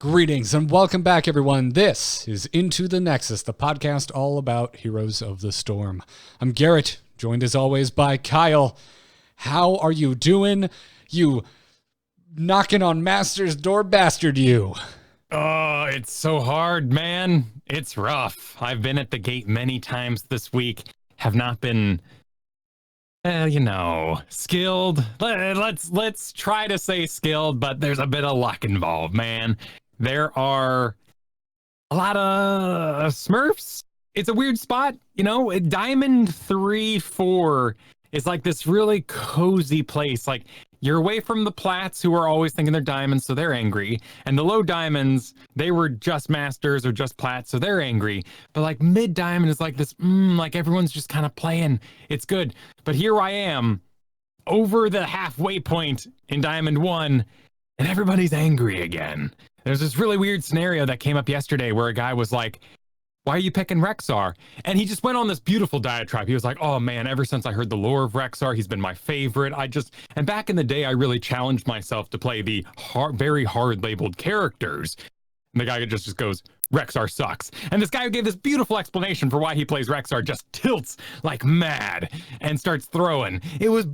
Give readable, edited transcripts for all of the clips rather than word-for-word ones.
Greetings and welcome back, everyone. This is Into the Nexus, the podcast all about Heroes of the Storm. I'm Garrett, joined as always by Kyle. How are you doing? You knocking on Master's door bastard you. Oh, it's so hard, man. It's rough. I've been at the gate many times this week. Have not been, skilled. Let's try to say skilled, but there's a bit of luck involved, man. There are a lot of Smurfs. It's a weird spot, Diamond 3-4 is like this really cozy place. Like, you're away from the plats who are always thinking they're diamonds, so they're angry. And the low diamonds, they were just masters or just plats, so they're angry. But like mid diamond is like this, like everyone's just kind of playing. It's good. But here I am over the halfway point in Diamond 1, and everybody's angry again. There's this really weird scenario that came up yesterday where a guy was like, why are you picking Rexxar? And he just went on this beautiful diatribe. He was like, oh man, ever since I heard the lore of Rexxar, he's been my favorite. And back in the day, I really challenged myself to play the very hard labeled characters. And the guy just goes, Rexxar sucks. And this guy who gave this beautiful explanation for why he plays Rexxar just tilts like mad and starts throwing. It was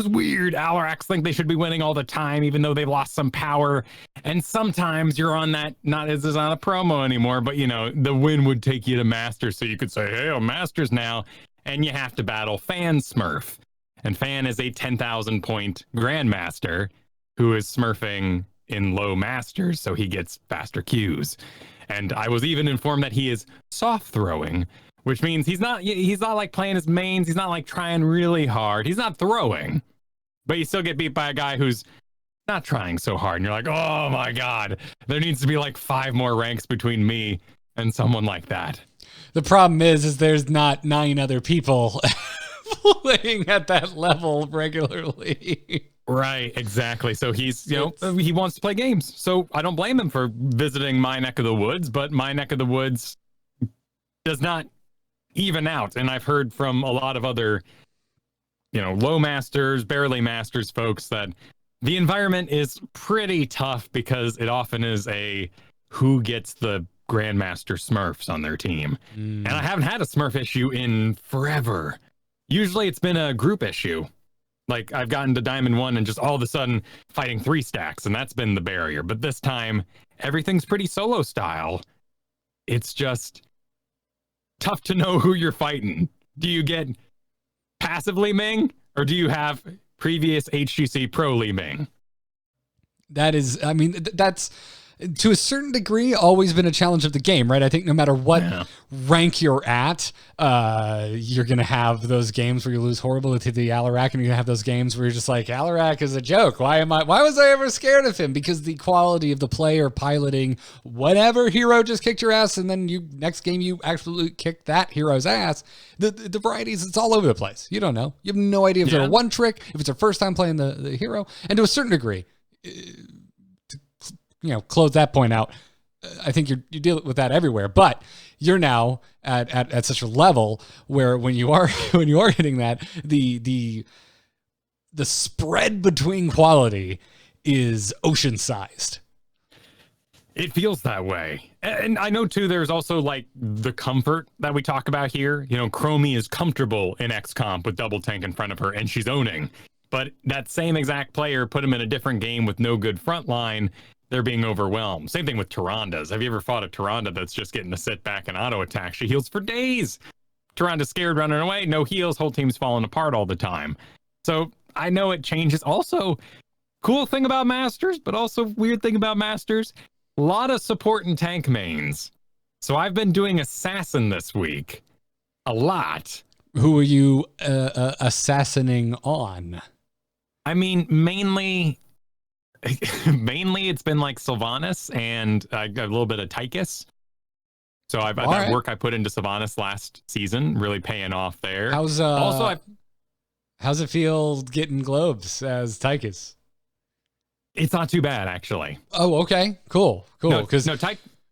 weird. Alaracs think they should be winning all the time, even though they've lost some power. And sometimes you're on that, this is not a promo anymore, but the win would take you to Masters. So you could say, hey, I'm Masters now. And you have to battle Fan Smurf. And Fan is a 10,000 point Grandmaster who is smurfing in low Masters, so he gets faster Qs. And I was even informed that he is soft throwing, which means he's not like playing his mains. He's not like trying really hard. He's not throwing, but you still get beat by a guy who's not trying so hard. And you're like, oh my God, there needs to be like 5 more ranks between me and someone like that. The problem is there's not 9 other people playing at that level regularly. Right, exactly. So he's, he wants to play games. So I don't blame him for visiting my neck of the woods, but my neck of the woods does not even out. And I've heard from a lot of other, low masters, barely masters folks that the environment is pretty tough because it often is a who gets the Grandmaster Smurfs on their team. And I haven't had a Smurf issue in forever. Usually it's been a group issue. Like, I've gotten to Diamond 1 and just all of a sudden fighting 3 stacks, and that's been the barrier. But this time, everything's pretty solo style. It's just tough to know who you're fighting. Do you get passively Ming, or do you have previous HGC Pro Li Ming? That's to a certain degree always been a challenge of the game, right? I think no matter what rank you're at, you're going to have those games where you lose horribly to the Alarac, and you're going to have those games where you're just like, Alarac is a joke. Why was I ever scared of him? Because the quality of the player piloting whatever hero just kicked your ass, and then next game you absolutely kicked that hero's ass. The varieties, it's all over the place. You don't know. You have no idea if they're a one trick, if it's their first time playing the hero. And to a certain degree, close that point out. I think you deal with that everywhere, but you're now at such a level where when you are hitting that, the spread between quality is ocean sized. It feels that way. And I know too, there's also like the comfort that we talk about here. Chromie is comfortable in XComp with double tank in front of her and she's owning, but that same exact player put him in a different game with no good front line. They're being overwhelmed. Same thing with Tyrandas. Have you ever fought a Tyranda that's just getting to sit back and auto attack? She heals for days. Tyranda's scared running away. No heals. Whole team's falling apart all the time. So I know it changes. Also, cool thing about Masters, but also weird thing about Masters. A lot of support and tank mains. So I've been doing Assassin this week. A lot. Who are you assassinating on? I mean, mainly it's been like Sylvanas and a little bit of Tychus. So that work I put into Sylvanas last season really paying off there. How's it feel getting globes as Tychus? It's not too bad, actually. Oh, okay, cool. Because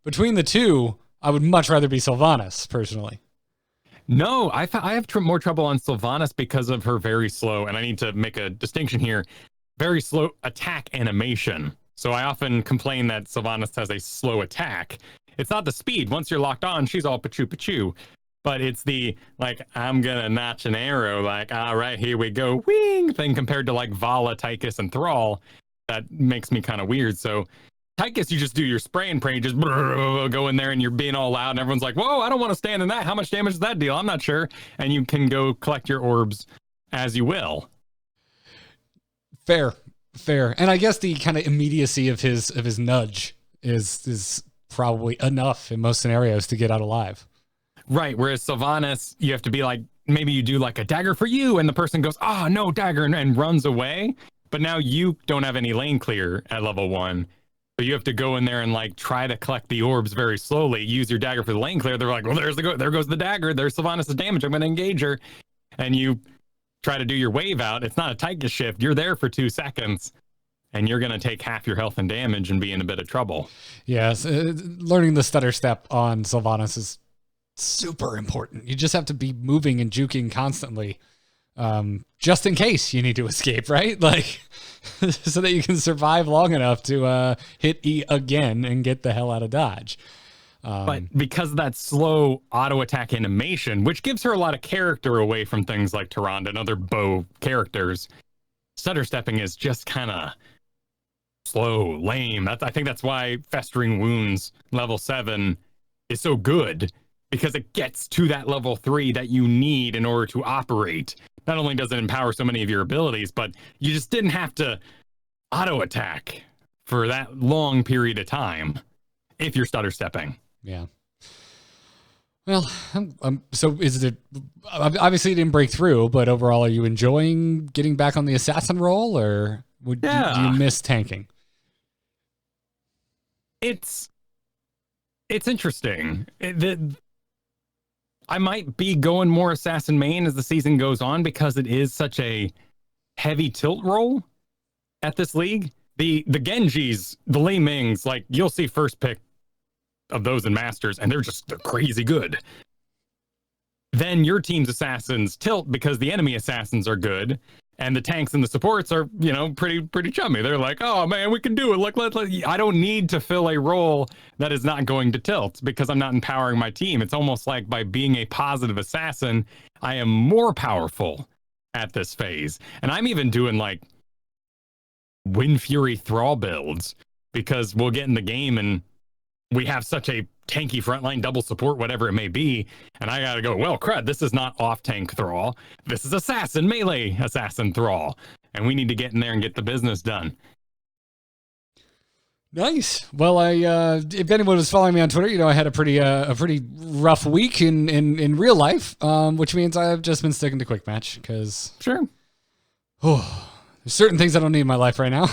between the two, I would much rather be Sylvanas personally. No, I have more trouble on Sylvanas because of her very slow, and I need to make a distinction here. Very slow attack animation. So I often complain that Sylvanas has a slow attack. It's not the speed. Once you're locked on, she's all pachu. But it's the, like, I'm going to notch an arrow, like, all right, here we go, wing, thing compared to, like, Vala, Tychus, and Thrall. That makes me kind of weird. So Tychus, you just do your spray and pray, just go in there and you're being all loud and everyone's like, whoa, I don't want to stand in that. How much damage does that deal? I'm not sure. And you can go collect your orbs as you will. Fair. And I guess the kind of immediacy of his nudge is probably enough in most scenarios to get out alive. Right. Whereas Sylvanas, you have to be like, maybe you do like a dagger for you and the person goes, oh, no dagger, and runs away. But now you don't have any lane clear at level 1. So you have to go in there and like try to collect the orbs very slowly, use your dagger for the lane clear. They're like, well, there goes the dagger. There's Sylvanas' damage. I'm going to engage her. And you try to do your wave out. It's not a Tychus shift. You're there for 2 seconds. And you're going to take half your health and damage and be in a bit of trouble. Yes. Learning the stutter step on Sylvanas is super important. You just have to be moving and juking constantly, just in case you need to escape, right? Like, so that you can survive long enough to hit E again and get the hell out of dodge. But because of that slow auto attack animation, which gives her a lot of character away from things like Tyrande and other bow characters, stutter stepping is just kind of slow, lame. I think that's why Festering Wounds level 7 is so good, because it gets to that level 3 that you need in order to operate. Not only does it empower so many of your abilities, but you just didn't have to auto attack for that long period of time if you're stutter stepping. Yeah. Well, so is it, obviously it didn't break through, but overall, are you enjoying getting back on the assassin role, or do you miss tanking? It's interesting. I might be going more assassin main as the season goes on because it is such a heavy tilt role at this league. The Genjis, the Lei Mings, like you'll see first pick of those in Masters and they're crazy good. Then your team's assassins tilt because the enemy assassins are good. And the tanks and the supports are, pretty chummy. They're like, oh man, we can do it. Like, I don't need to fill a role that is not going to tilt because I'm not empowering my team. It's almost like by being a positive assassin, I am more powerful at this phase. And I'm even doing like Wind Fury Thrall builds because we'll get in the game and we have such a tanky frontline double support, whatever it may be. And I got to go, well, crud, this is not off tank Thrall. This is assassin melee assassin Thrall. And we need to get in there and get the business done. Nice. Well, if anyone was following me on Twitter, I had a pretty rough week in real life, which means I've just been sticking to quick match because sure. There's certain things I don't need in my life right now.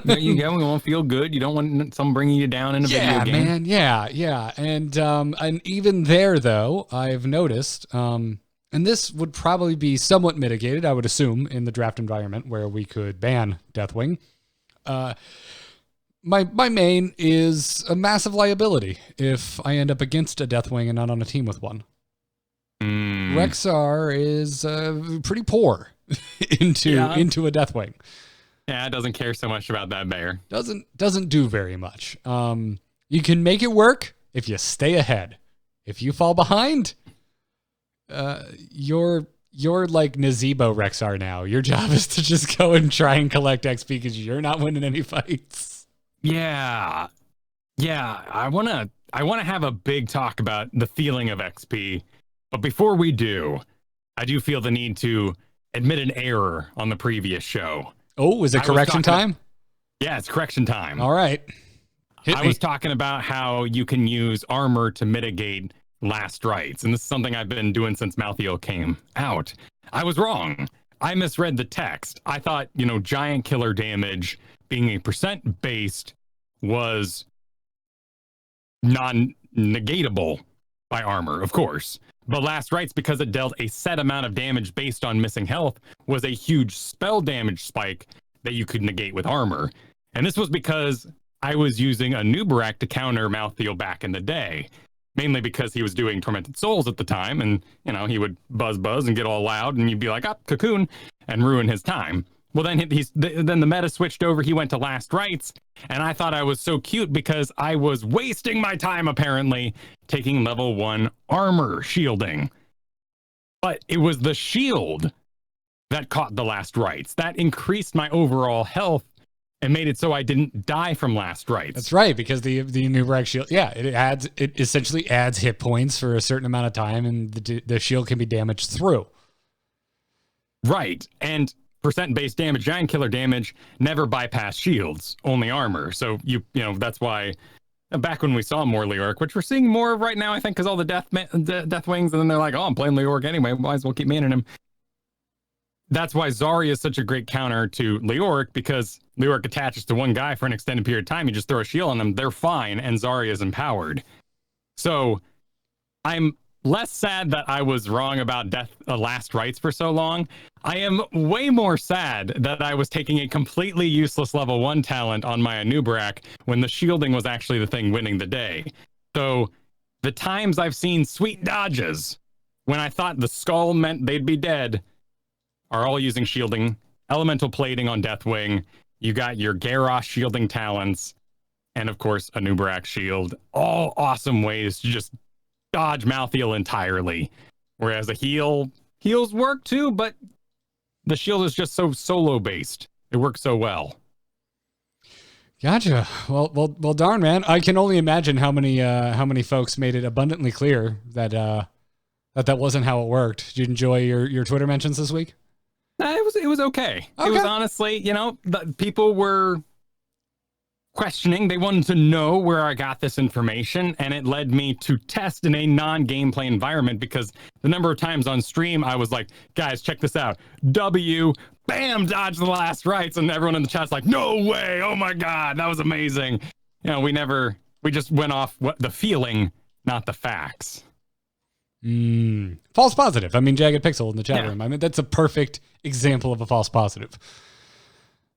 There you go. You won't feel good. You don't want someone bringing you down in a video game. Man. Yeah. And even there, though, I've noticed, and this would probably be somewhat mitigated, I would assume, in the draft environment where we could ban Deathwing. My main is a massive liability if I end up against a Deathwing and not on a team with one. Rexxar is pretty poor into a Deathwing. Yeah, it doesn't care so much about that bear. Doesn't do very much. You can make it work if you stay ahead. If you fall behind, you're like Nazebo Rexxar now. Your job is to just go and try and collect XP because you're not winning any fights. Yeah. I wanna have a big talk about the feeling of XP, but before we do, I do feel the need to admit an error on the previous show. Oh, is it correction time? Yeah, it's correction time. All right. I was talking about how you can use armor to mitigate last rites. And this is something I've been doing since Malthael came out. I was wrong. I misread the text. I thought, giant killer damage being a percent based was non-negatable by armor, of course. But last rites, because it dealt a set amount of damage based on missing health, was a huge spell damage spike that you could negate with armor. And this was because I was using a Nubarak to counter Malthael back in the day, mainly because he was doing Tormented Souls at the time, and, he would buzz and get all loud, and you'd be like, cocoon, and ruin his time. Well, then then the meta switched over. He went to Last Rites, and I thought I was so cute because I was wasting my time apparently taking level 1 armor shielding. But it was the shield that caught the Last Rites. That increased my overall health and made it so I didn't die from Last Rites. That's right, because the Nubarak shield, it essentially adds hit points for a certain amount of time, and the shield can be damaged through. Right, and percent-based damage, giant killer damage, never bypass shields, only armor. So you know that's why back when we saw more Leoric, which we're seeing more of right now, I think, because all the Deathwings, and then they're like, oh, I'm playing Leoric anyway, might as well keep manning him. That's why Zarya is such a great counter to Leoric, because Leoric attaches to one guy for an extended period of time. You just throw a shield on them, they're fine, and Zarya is empowered. So I'm less sad that I was wrong about Last Rites for so long. I am way more sad that I was taking a completely useless level 1 talent on my Anubarak when the shielding was actually the thing winning the day. So the times I've seen sweet dodges when I thought the skull meant they'd be dead are all using shielding. Elemental plating on Deathwing. You got your Garrosh shielding talents. And of course, Anubarak shield. All awesome ways to just dodge Malthael entirely. Whereas a heals work too, but the shield is just so solo based. It works so well. Gotcha. Well, darn, man. I can only imagine how many folks made it abundantly clear that that wasn't how it worked. Did you enjoy your Twitter mentions this week? It was okay. It was honestly, people were questioning. They wanted to know where I got this information, and it led me to test in a non-gameplay environment, because the number of times on stream I was like, guys, check this out. Bam, dodge the Last Rites, and everyone in the chat's like, no way, oh my god, that was amazing. We just went off the feeling, not the facts. False positive. I mean, Jagged Pixel in the chat room. I mean, that's a perfect example of a false positive.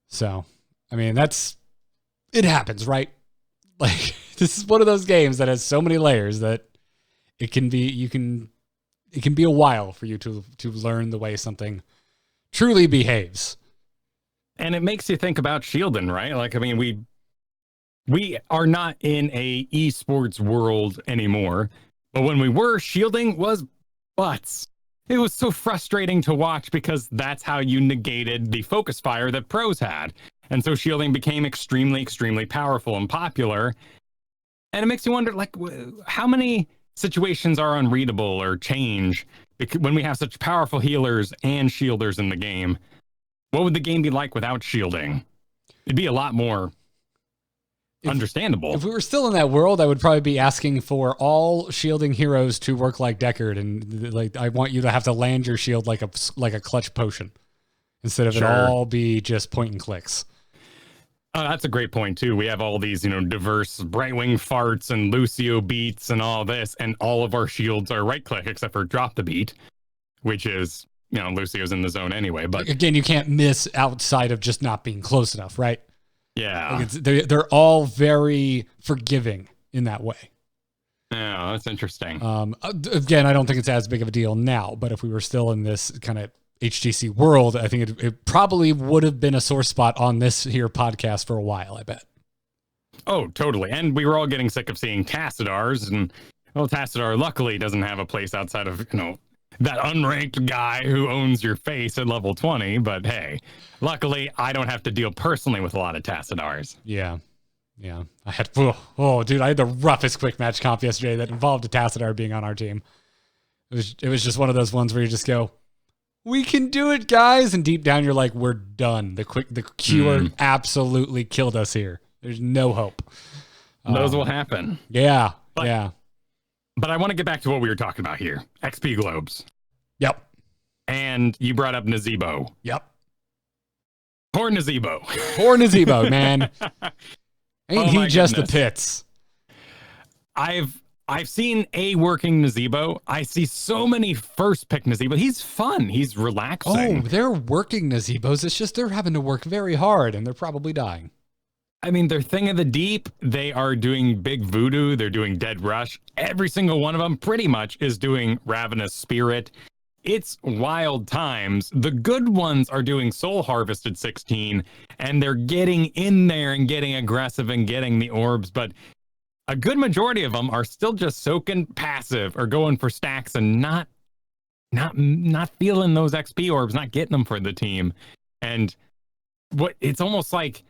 So, I mean, it happens, right? Like, this is one of those games that has so many layers that it can be a while for you to learn the way something truly behaves. And it makes you think about shielding, right? Like, I mean, we are not in a esports world anymore, but when we were, shielding was butts. It was so frustrating to watch, because that's how you negated the focus fire that pros had. And so shielding became extremely, extremely powerful and popular. And it makes you wonder, like, how many situations are unreadable or change when we have such powerful healers and shielders in the game? What would the game be like without shielding? It'd be a lot more understandable. If we were still in that world, I would probably be asking for all shielding heroes to work like Deckard, and like, I want you to have to land your shield like a clutch potion instead of it all be just point and clicks. Oh, that's a great point too. We have all these, diverse Brightwing farts and Lucio beats and all this, and all of our shields are right click except for drop the beat, which is, Lucio's in the zone anyway. But again, you can't miss outside of just not being close enough, right? Yeah, like they're all very forgiving in that way. Yeah, that's interesting. Again, I don't think it's as big of a deal now, but if we were still in this kind of HGC world, I think it probably would have been a sore spot on this here podcast for a while, I bet. Oh, totally. And we were all getting sick of seeing Tassadars, and Tassadar luckily doesn't have a place outside of, that unranked guy who owns your face at level 20. But hey, luckily I don't have to deal personally with a lot of Tassadars. Yeah. I had, dude, I had the roughest quick match comp yesterday that involved a Tassadar being on our team. It was just one of those ones where you just go, we can do it, guys. And deep down, you're like, we're done. The cure absolutely killed us here. There's no hope. Those will happen. Yeah. But I want to get back to what we were talking about here. XP globes. Yep. And you brought up Nazebo. Yep. Poor Nazebo. Poor Nazebo, man. Ain't he just goodness. the pits? I've seen a working Nazebo. I see so many first pick Nazebo. He's fun. He's relaxing. Oh, they're working Nazebos. It's just they're having to work very hard, and they're probably dying. I mean, they're Thing of the Deep. They are doing Big Voodoo. They're doing Dead Rush. Every single one of them pretty much is doing Ravenous Spirit. it's wild times. The good ones are doing Soul Harvest at 16, and they're getting in there and getting aggressive and getting the orbs, but a good majority of them are still just soaking passive or going for stacks and not feeling those XP orbs, not getting them for the team. And it's almost like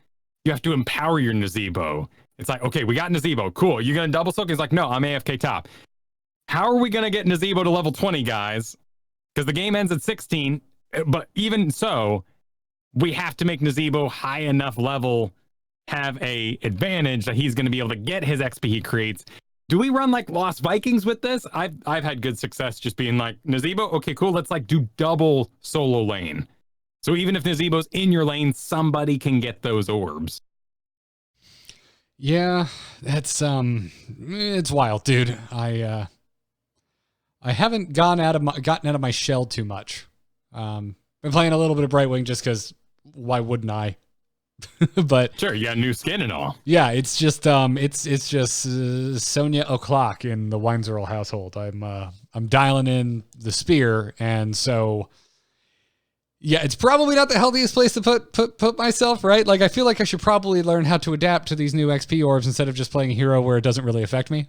you have to empower your Nazebo. It's like, okay, we got Nazebo. Cool. You gonna double soak? He's like, no, I'm AFK top. How are we gonna get Nazebo to level 20, guys? Because the game ends at 16. But even so, we have to make Nazebo high enough level, have a advantage that he's gonna be able to get his XP he creates. Do we run like Lost Vikings with this? I've had good success just being like, Nazebo, okay, cool. Let's like do double solo lane. So even if Nazebo's in your lane, somebody can get those orbs. Yeah, that's it's wild, dude. I haven't gotten out of my shell too much. Been playing a little bit of Brightwing just because why wouldn't I? But sure, you got new skin and all. Yeah, it's just Sonya o'clock in the Weinzierl household. I'm dialing in the spear, and so yeah, it's probably not the healthiest place to put myself, right? Like, I feel like I should probably learn how to adapt to these new XP orbs instead of just playing a hero where it doesn't really affect me.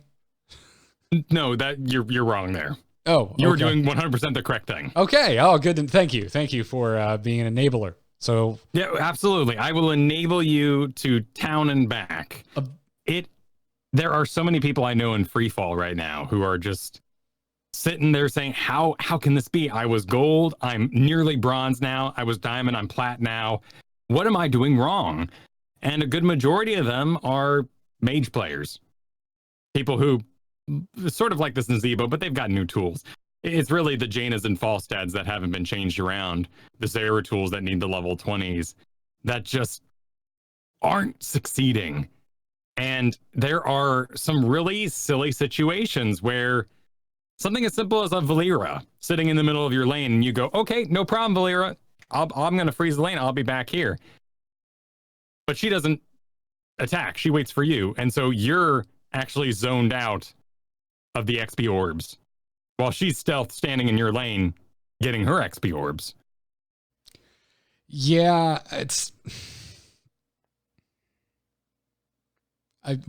No, that you're wrong there. Oh, you were doing 100% the correct thing. Okay. Oh, good. And thank you for being an enabler. So yeah, absolutely. I will enable you to town and back. There are so many people I know in free fall right now who are just sitting there saying, how can this be? I was gold. I'm nearly bronze now. I was diamond. I'm plat now. What am I doing wrong? And a good majority of them are mage players. People who sort of like this Nazebo, but they've got new tools. It's really the Janas and Falstads that haven't been changed around, the Zera tools that need the level 20s that just aren't succeeding. And there are some really silly situations where something as simple as a Valera sitting in the middle of your lane and you go, okay, no problem, Valera. I'm going to freeze the lane. I'll be back here. But she doesn't attack. She waits for you. And so you're actually zoned out of the XP orbs while she's stealth standing in your lane getting her XP orbs. Yeah,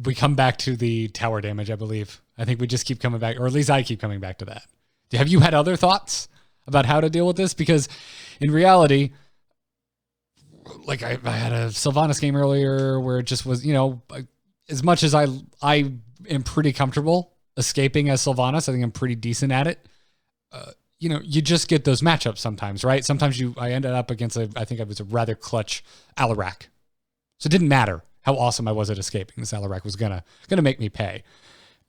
we come back to the tower damage, I believe. I think we just keep coming back, or at least I keep coming back to that. Have you had other thoughts about how to deal with this? Because in reality, like I had a Sylvanas game earlier where it just was, as much as I am pretty comfortable escaping as Sylvanas, I think I'm pretty decent at it. You just get those matchups sometimes, right? Sometimes I ended up against I think it was a rather clutch Alarak. So it didn't matter how awesome I was at escaping. This Alarak was gonna make me pay.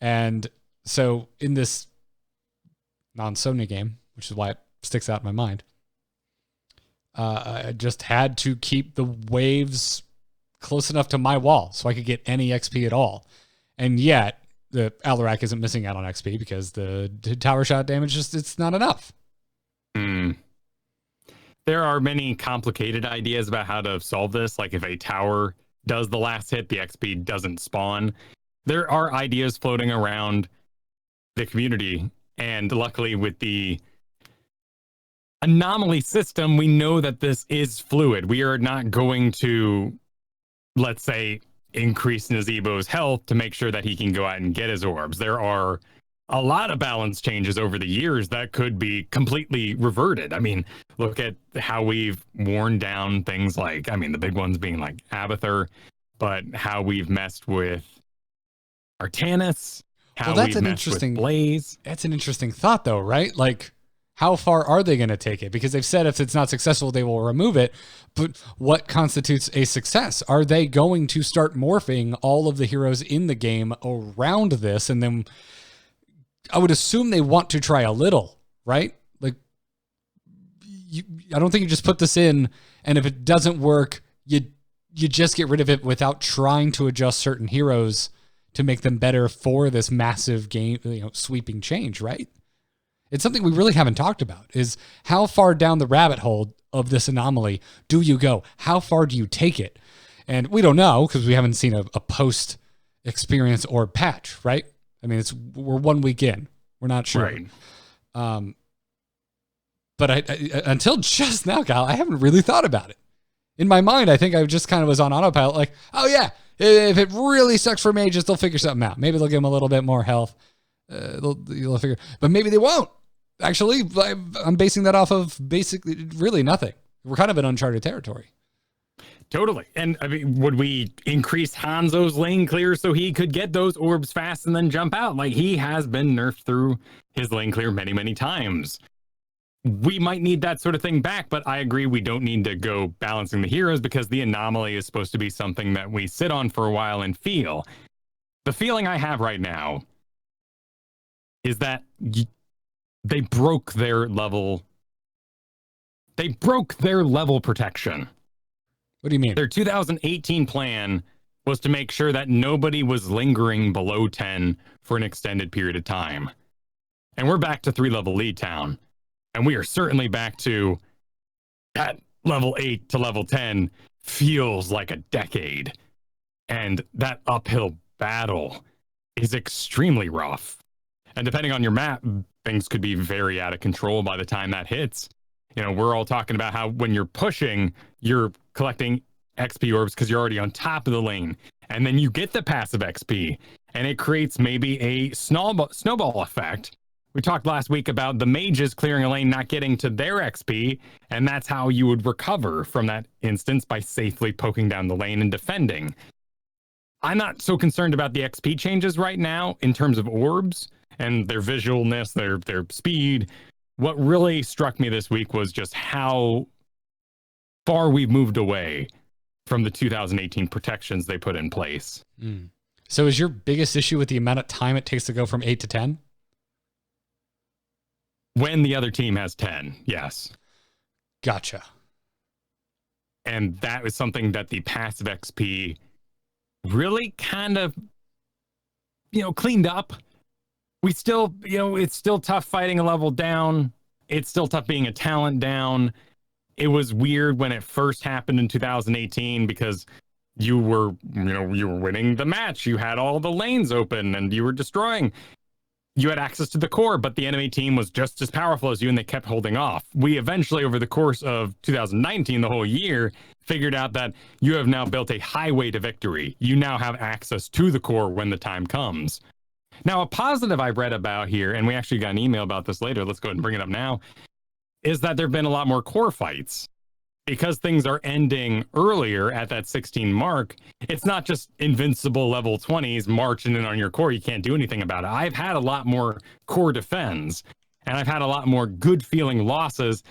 And so in this non-Sonya game, which is why it sticks out in my mind, I just had to keep the waves close enough to my wall so I could get any XP at all. And yet the Alarak isn't missing out on XP because the tower shot damage it's not enough. There are many complicated ideas about how to solve this. Like if a tower does the last hit, the XP doesn't spawn. There are ideas floating around the community. And luckily with the anomaly system, we know that this is fluid. We are not going to, let's say, increase Nazebo's health to make sure that he can go out and get his orbs. There are a lot of balance changes over the years that could be completely reverted. I mean, look at how we've worn down things like, the big ones being like Abathur, but how we've messed with Artanis, how we've messed with Blaze. That's an interesting thought though, right? Like, how far are they going to take it? Because they've said if it's not successful, they will remove it. But what constitutes a success? Are they going to start morphing all of the heroes in the game around this? And then I would assume they want to try a little, right? Like, I don't think you just put this in, and if it doesn't work, you just get rid of it without trying to adjust certain heroes to make them better for this massive game, sweeping change, right? It's something we really haven't talked about, is how far down the rabbit hole of this anomaly do you go? How far do you take it? And we don't know because we haven't seen a post experience or patch, right? I mean, we're 1 week in. We're not sure. Right. But I until just now, Kyle, I haven't really thought about it. In my mind, I think I just kind of was on autopilot, like, oh yeah, if it really sucks for mages, they'll figure something out. Maybe they'll give them a little bit more health. They'll figure, but maybe they won't. Actually, I'm basing that off of basically really nothing. We're kind of in uncharted territory. Totally. And I mean, would we increase Hanzo's lane clear so he could get those orbs fast and then jump out? Like, he has been nerfed through his lane clear many, many times. We might need that sort of thing back, but I agree we don't need to go balancing the heroes because the anomaly is supposed to be something that we sit on for a while and feel. The feeling I have right now is that they broke their level. They broke their level protection. What do you mean? Their 2018 plan was to make sure that nobody was lingering below 10 for an extended period of time. And we're back to 3-level lead town. And we are certainly back to that level 8 to level 10 feels like a decade. And that uphill battle is extremely rough. And depending on your map, things could be very out of control by the time that hits. You know, we're all talking about how when you're pushing, you're collecting XP orbs because you're already on top of the lane. And then you get the passive XP, and it creates maybe a snowball effect. We talked last week about the mages clearing a lane, not getting to their XP, and that's how you would recover from that instance, by safely poking down the lane and defending. I'm not so concerned about the XP changes right now in terms of orbs and their visualness, their speed. What really struck me this week was just how far we've moved away from the 2018 protections they put in place. So is your biggest issue with the amount of time it takes to go from 8 to 10? When the other team has 10, yes. Gotcha. And that was something that the passive XP really kind of, cleaned up. We still, it's still tough fighting a level down. It's still tough being a talent down. It was weird when it first happened in 2018 because you were winning the match. You had all the lanes open and you were destroying. You had access to the core, but the enemy team was just as powerful as you, and they kept holding off. We eventually, over the course of 2019, the whole year, figured out that you have now built a highway to victory. You now have access to the core when the time comes. Now, a positive I read about here, and we actually got an email about this later, let's go ahead and bring it up now, is that there have been a lot more core fights. Because things are ending earlier at that 16 mark, it's not just invincible level 20s marching in on your core. You can't do anything about it. I've had a lot more core defends, and I've had a lot more good feeling losses,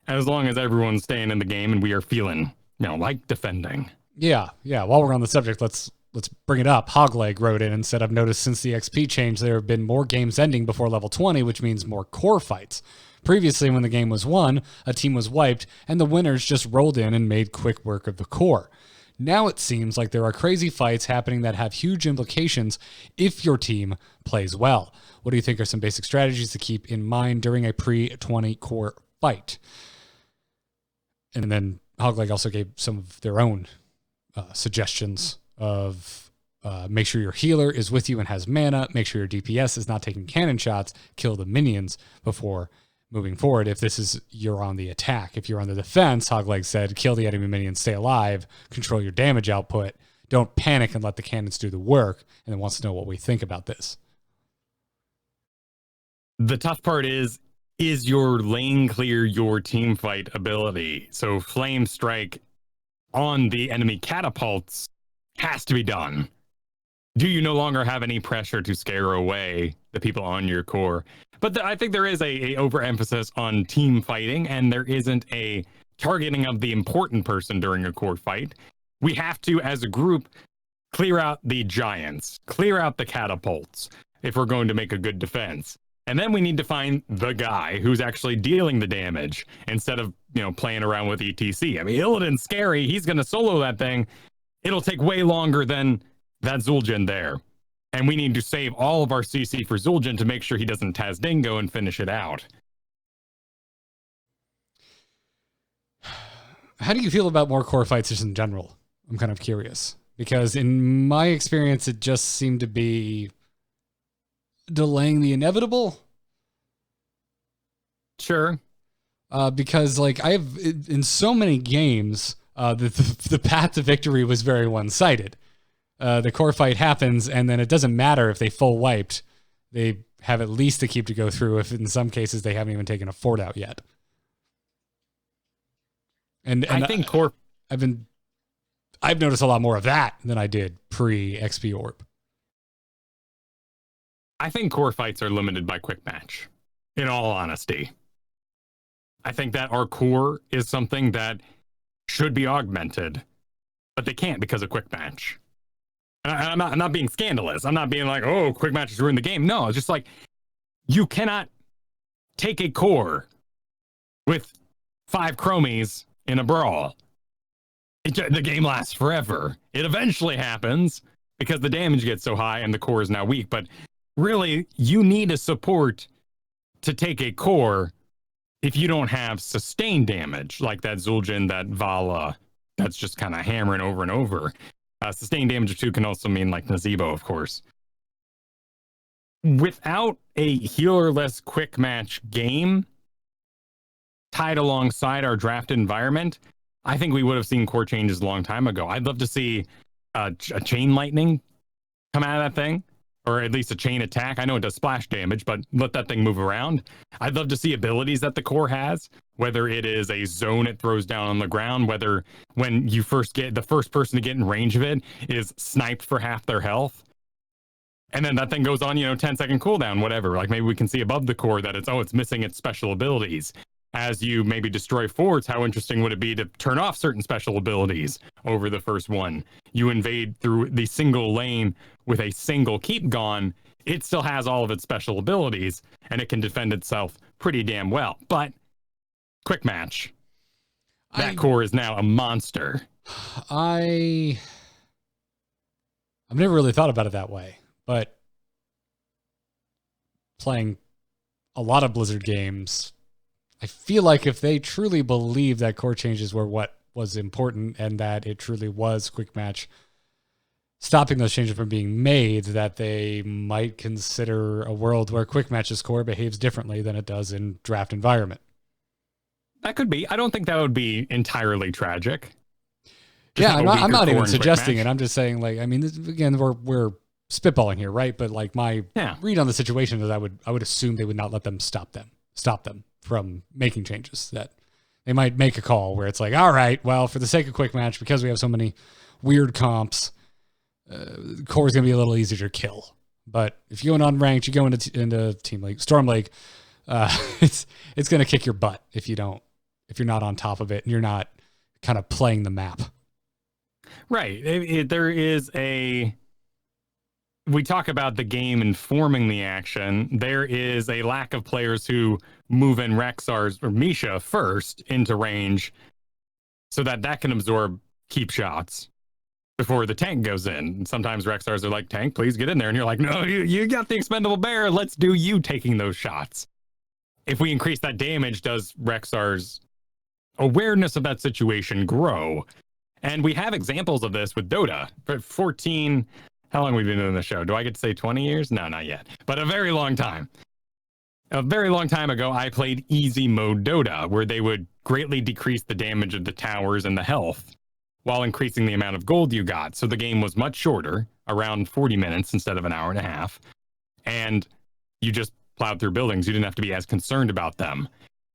as long as everyone's staying in the game and we are feeling, like defending. Yeah. While we're on the subject, let's bring it up. Hogleg wrote in and said, I've noticed since the XP change, there have been more games ending before level 20, which means more core fights. Previously, when the game was won, a team was wiped, and the winners just rolled in and made quick work of the core. Now it seems like there are crazy fights happening that have huge implications if your team plays well. What do you think are some basic strategies to keep in mind during a pre-20 core fight? And then Hogleg also gave some of their own suggestions of make sure your healer is with you and has mana, make sure your DPS is not taking cannon shots, kill the minions before moving forward. If this is you're on the attack, if you're on the defense, Hogleg said, kill the enemy minions, stay alive, control your damage output, don't panic and let the cannons do the work, and then wants to know what we think about this. The tough part is your lane clear your team fight ability? So flame strike on the enemy catapults has to be done. Do you no longer have any pressure to scare away the people on your core? But I think there is a overemphasis on team fighting, and there isn't a targeting of the important person during a core fight. We have to, as a group, clear out the giants, clear out the catapults, if we're going to make a good defense. And then we need to find the guy who's actually dealing the damage instead of, playing around with ETC. I mean, Illidan's scary. He's going to solo that thing. It'll take way longer than that Zul'jin there. And we need to save all of our CC for Zul'jin to make sure he doesn't Taz Dingo and finish it out. How do you feel about more core fights just in general? I'm kind of curious. Because in my experience, it just seemed to be delaying the inevitable. Sure. because like I have in so many games, the path to victory was very one-sided. The core fight happens, and then it doesn't matter if they full wiped. They have at least a keep to go through. If in some cases they haven't even taken a fort out yet. And I think core. I've noticed a lot more of that than I did pre XP Orb. I think core fights are limited by quick match. In all honesty, I think that our core is something that should be augmented, but they can't because of quick match. And I'm not being scandalous. I'm not being like, oh, quick matches ruin the game. No, it's just like you cannot take a core with 5 chromies in a brawl. The game lasts forever. It eventually happens because the damage gets so high and the core is now weak. But really, you need a support to take a core if you don't have sustained damage like that Zul'jin, that Vala, that's just kind of hammering over and over. Sustained damage too can also mean like Nazebo, of course. Without a healerless quick match game tied alongside our drafted environment, I think we would have seen core changes a long time ago. I'd love to see a chain lightning come out of that thing, or at least a chain attack. I know it does splash damage, but let that thing move around. I'd love to see abilities that the core has, whether it is a zone it throws down on the ground, whether when you first get the first person to get in range of it is sniped for half their health. And then that thing goes on, 10-second cooldown, whatever. Like maybe we can see above the core that it's missing its special abilities. As you maybe destroy forts, how interesting would it be to turn off certain special abilities over the first one? You invade through the single lane with a single keep gone, it still has all of its special abilities, and it can defend itself pretty damn well. But quick match. That core is now a monster. I've never really thought about it that way, but playing a lot of Blizzard games, I feel like if they truly believe that core changes were what was important and that it truly was quick match, stopping those changes from being made, that they might consider a world where quick match's core behaves differently than it does in draft environment. That could be. I don't think that would be entirely tragic. Yeah, I'm not even suggesting it. I'm just saying, like, I mean, again, we're spitballing here, right? But like my read on the situation is I would assume they would not let them stop them from making changes, that they might make a call where it's like, all right, well, for the sake of quick match, because we have so many weird comps, core is going to be a little easier to kill. But if you go in unranked, you go into Team League, Storm League, it's going to kick your butt if you're not on top of it and you're not kind of playing the map. Right. There is we talk about the game informing the action. There is a lack of players who move in Rexar's or Misha first into range so that can absorb keep shots before the tank goes in. Sometimes Rexars are like, tank, please get in there. And you're like, no, you got the expendable bear. Let's do you taking those shots. If we increase that damage, does Rexar's awareness of that situation grow? And we have examples of this with Dota. For 14... How long have we been doing the show? Do I get to say 20 years? No, not yet. But a very long time. A very long time ago, I played easy mode Dota, where they would greatly decrease the damage of the towers and the health while increasing the amount of gold you got. So the game was much shorter, around 40 minutes instead of an hour and a half. And you just plowed through buildings. You didn't have to be as concerned about them.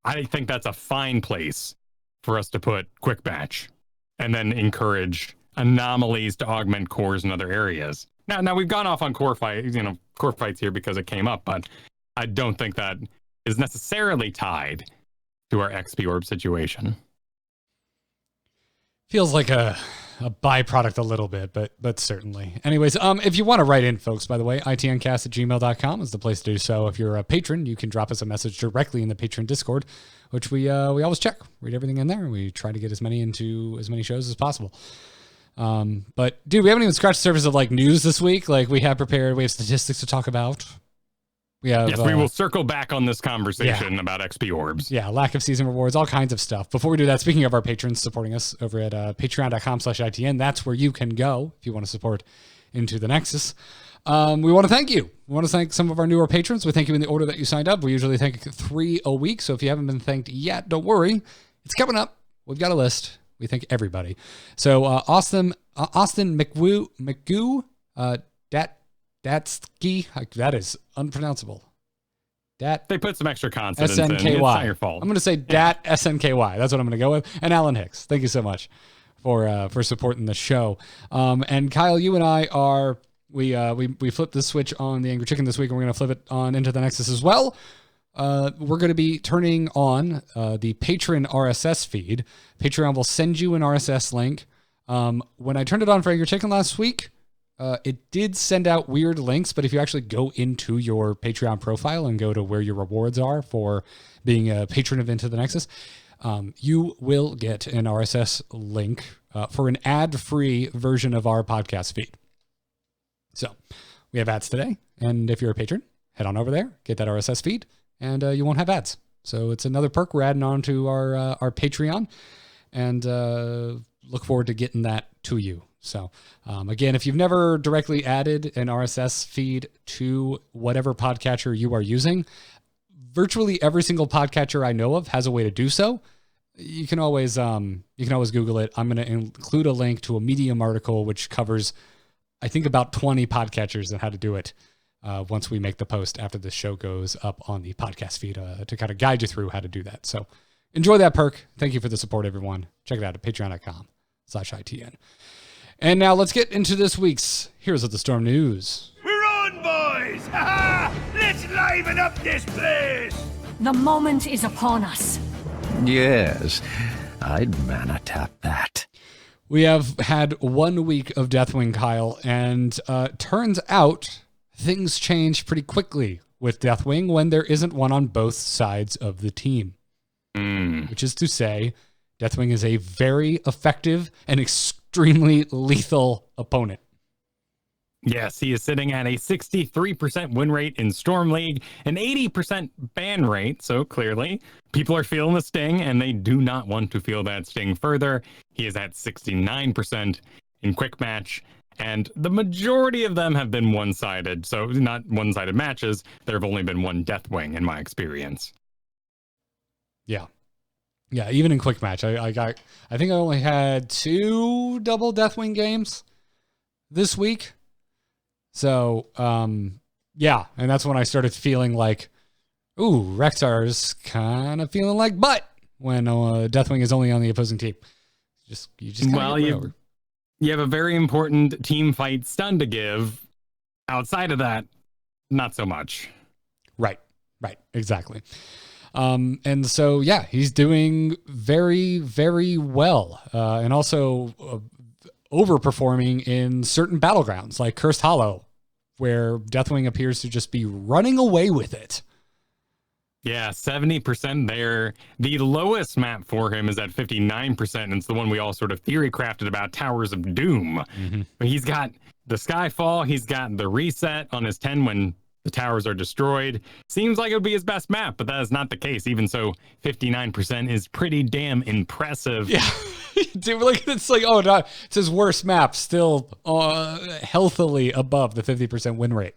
I think that's a fine place for us to put quick match and then encourage anomalies to augment cores in other areas. Now we've gone off on core fights here because it came up, but I don't think that is necessarily tied to our XP Orb situation. Feels like a byproduct a little bit, but certainly. Anyways, if you want to write in, folks, by the way, itncast@gmail.com is the place to do so. If you're a patron, you can drop us a message directly in the Patreon Discord, which we always check, read everything in there, and we try to get as many shows as possible. But dude, we haven't even scratched the surface of like news this week. Like we have statistics to talk about. Yes, we will circle back on this conversation about XP Orbs. Yeah, lack of season rewards, all kinds of stuff. Before we do that, speaking of our patrons supporting us over at patreon.com/ITN, that's where you can go if you want to support Into the Nexus. we want to thank you. We want to thank some of our newer patrons. We thank you in the order that you signed up. We usually thank 3 a week. So if you haven't been thanked yet, don't worry. It's coming up. We've got a list. We thank everybody. So Austin McGoo, Datsky, that is unpronounceable. They put some extra consonants SNKY. in. It's not your fault. I'm going to say Dat SNKY. That's what I'm going to go with. And Alan Hicks. Thank you so much for supporting the show. And Kyle, you and I are we flipped the switch on the Angry Chicken this week, and we're going to flip it on into the Nexus as well. We're going to be turning on the Patreon RSS feed. Patreon will send you an RSS link. When I turned it on for Angry Chicken last week, it did send out weird links, but if you actually go into your Patreon profile and go to where your rewards are for being a patron of Into the Nexus, you will get an RSS link for an ad-free version of our podcast feed. So we have ads today, and if you're a patron, head on over there, get that RSS feed, and you won't have ads. So it's another perk we're adding on to our Patreon, and look forward to getting that to you. So again, if you've never directly added an RSS feed to whatever podcatcher you are using, virtually every single podcatcher I know of has a way to do so. You can always Google it. I'm going to include a link to a Medium article which covers, I think, about 20 podcatchers and how to do it once we make the post after the show goes up on the podcast feed to kind of guide you through how to do that. So enjoy that perk. Thank you for the support, everyone. Check it out at patreon.com/ITN. And now let's get into this week's Heroes of the Storm news. We're on, boys! Ha ha! Let's liven up this place! The moment is upon us. Yes, I'd mana tap that. We have had 1 week of Deathwing, Kyle, and turns out things change pretty quickly with Deathwing when there isn't one on both sides of the team. Which is to say, Deathwing is a very effective and extremely lethal opponent. Yes, he is sitting at a 63% win rate in Storm League, an 80% ban rate. So clearly, people are feeling the sting, and they do not want to feel that sting further. He is at 69% in quick match, and the majority of them have been one-sided. So not one-sided matches. There have only been one Deathwing in my experience. Yeah, even in quick match, I think I only had 2 double Deathwing games this week. So, yeah, and that's when I started feeling like, ooh, Rexar's kind of feeling like butt when Deathwing is only on the opposing team. You just you have a very important team fight stun to give. Outside of that, not so much. Right, exactly. And so, yeah, he's doing very, very well. And also overperforming in certain battlegrounds like Cursed Hollow, where Deathwing appears to just be running away with it. Yeah, 70% there. The lowest map for him is at 59%, and it's the one we all sort of theory crafted about, Towers of Doom. Mm-hmm. But he's got the Skyfall, he's got the reset on his 10 when the towers are destroyed. Seems like it would be his best map, but that is not the case. Even so, 59% is pretty damn impressive. Yeah. Dude, it's like, oh, no, it's his worst map, still healthily above the 50% win rate.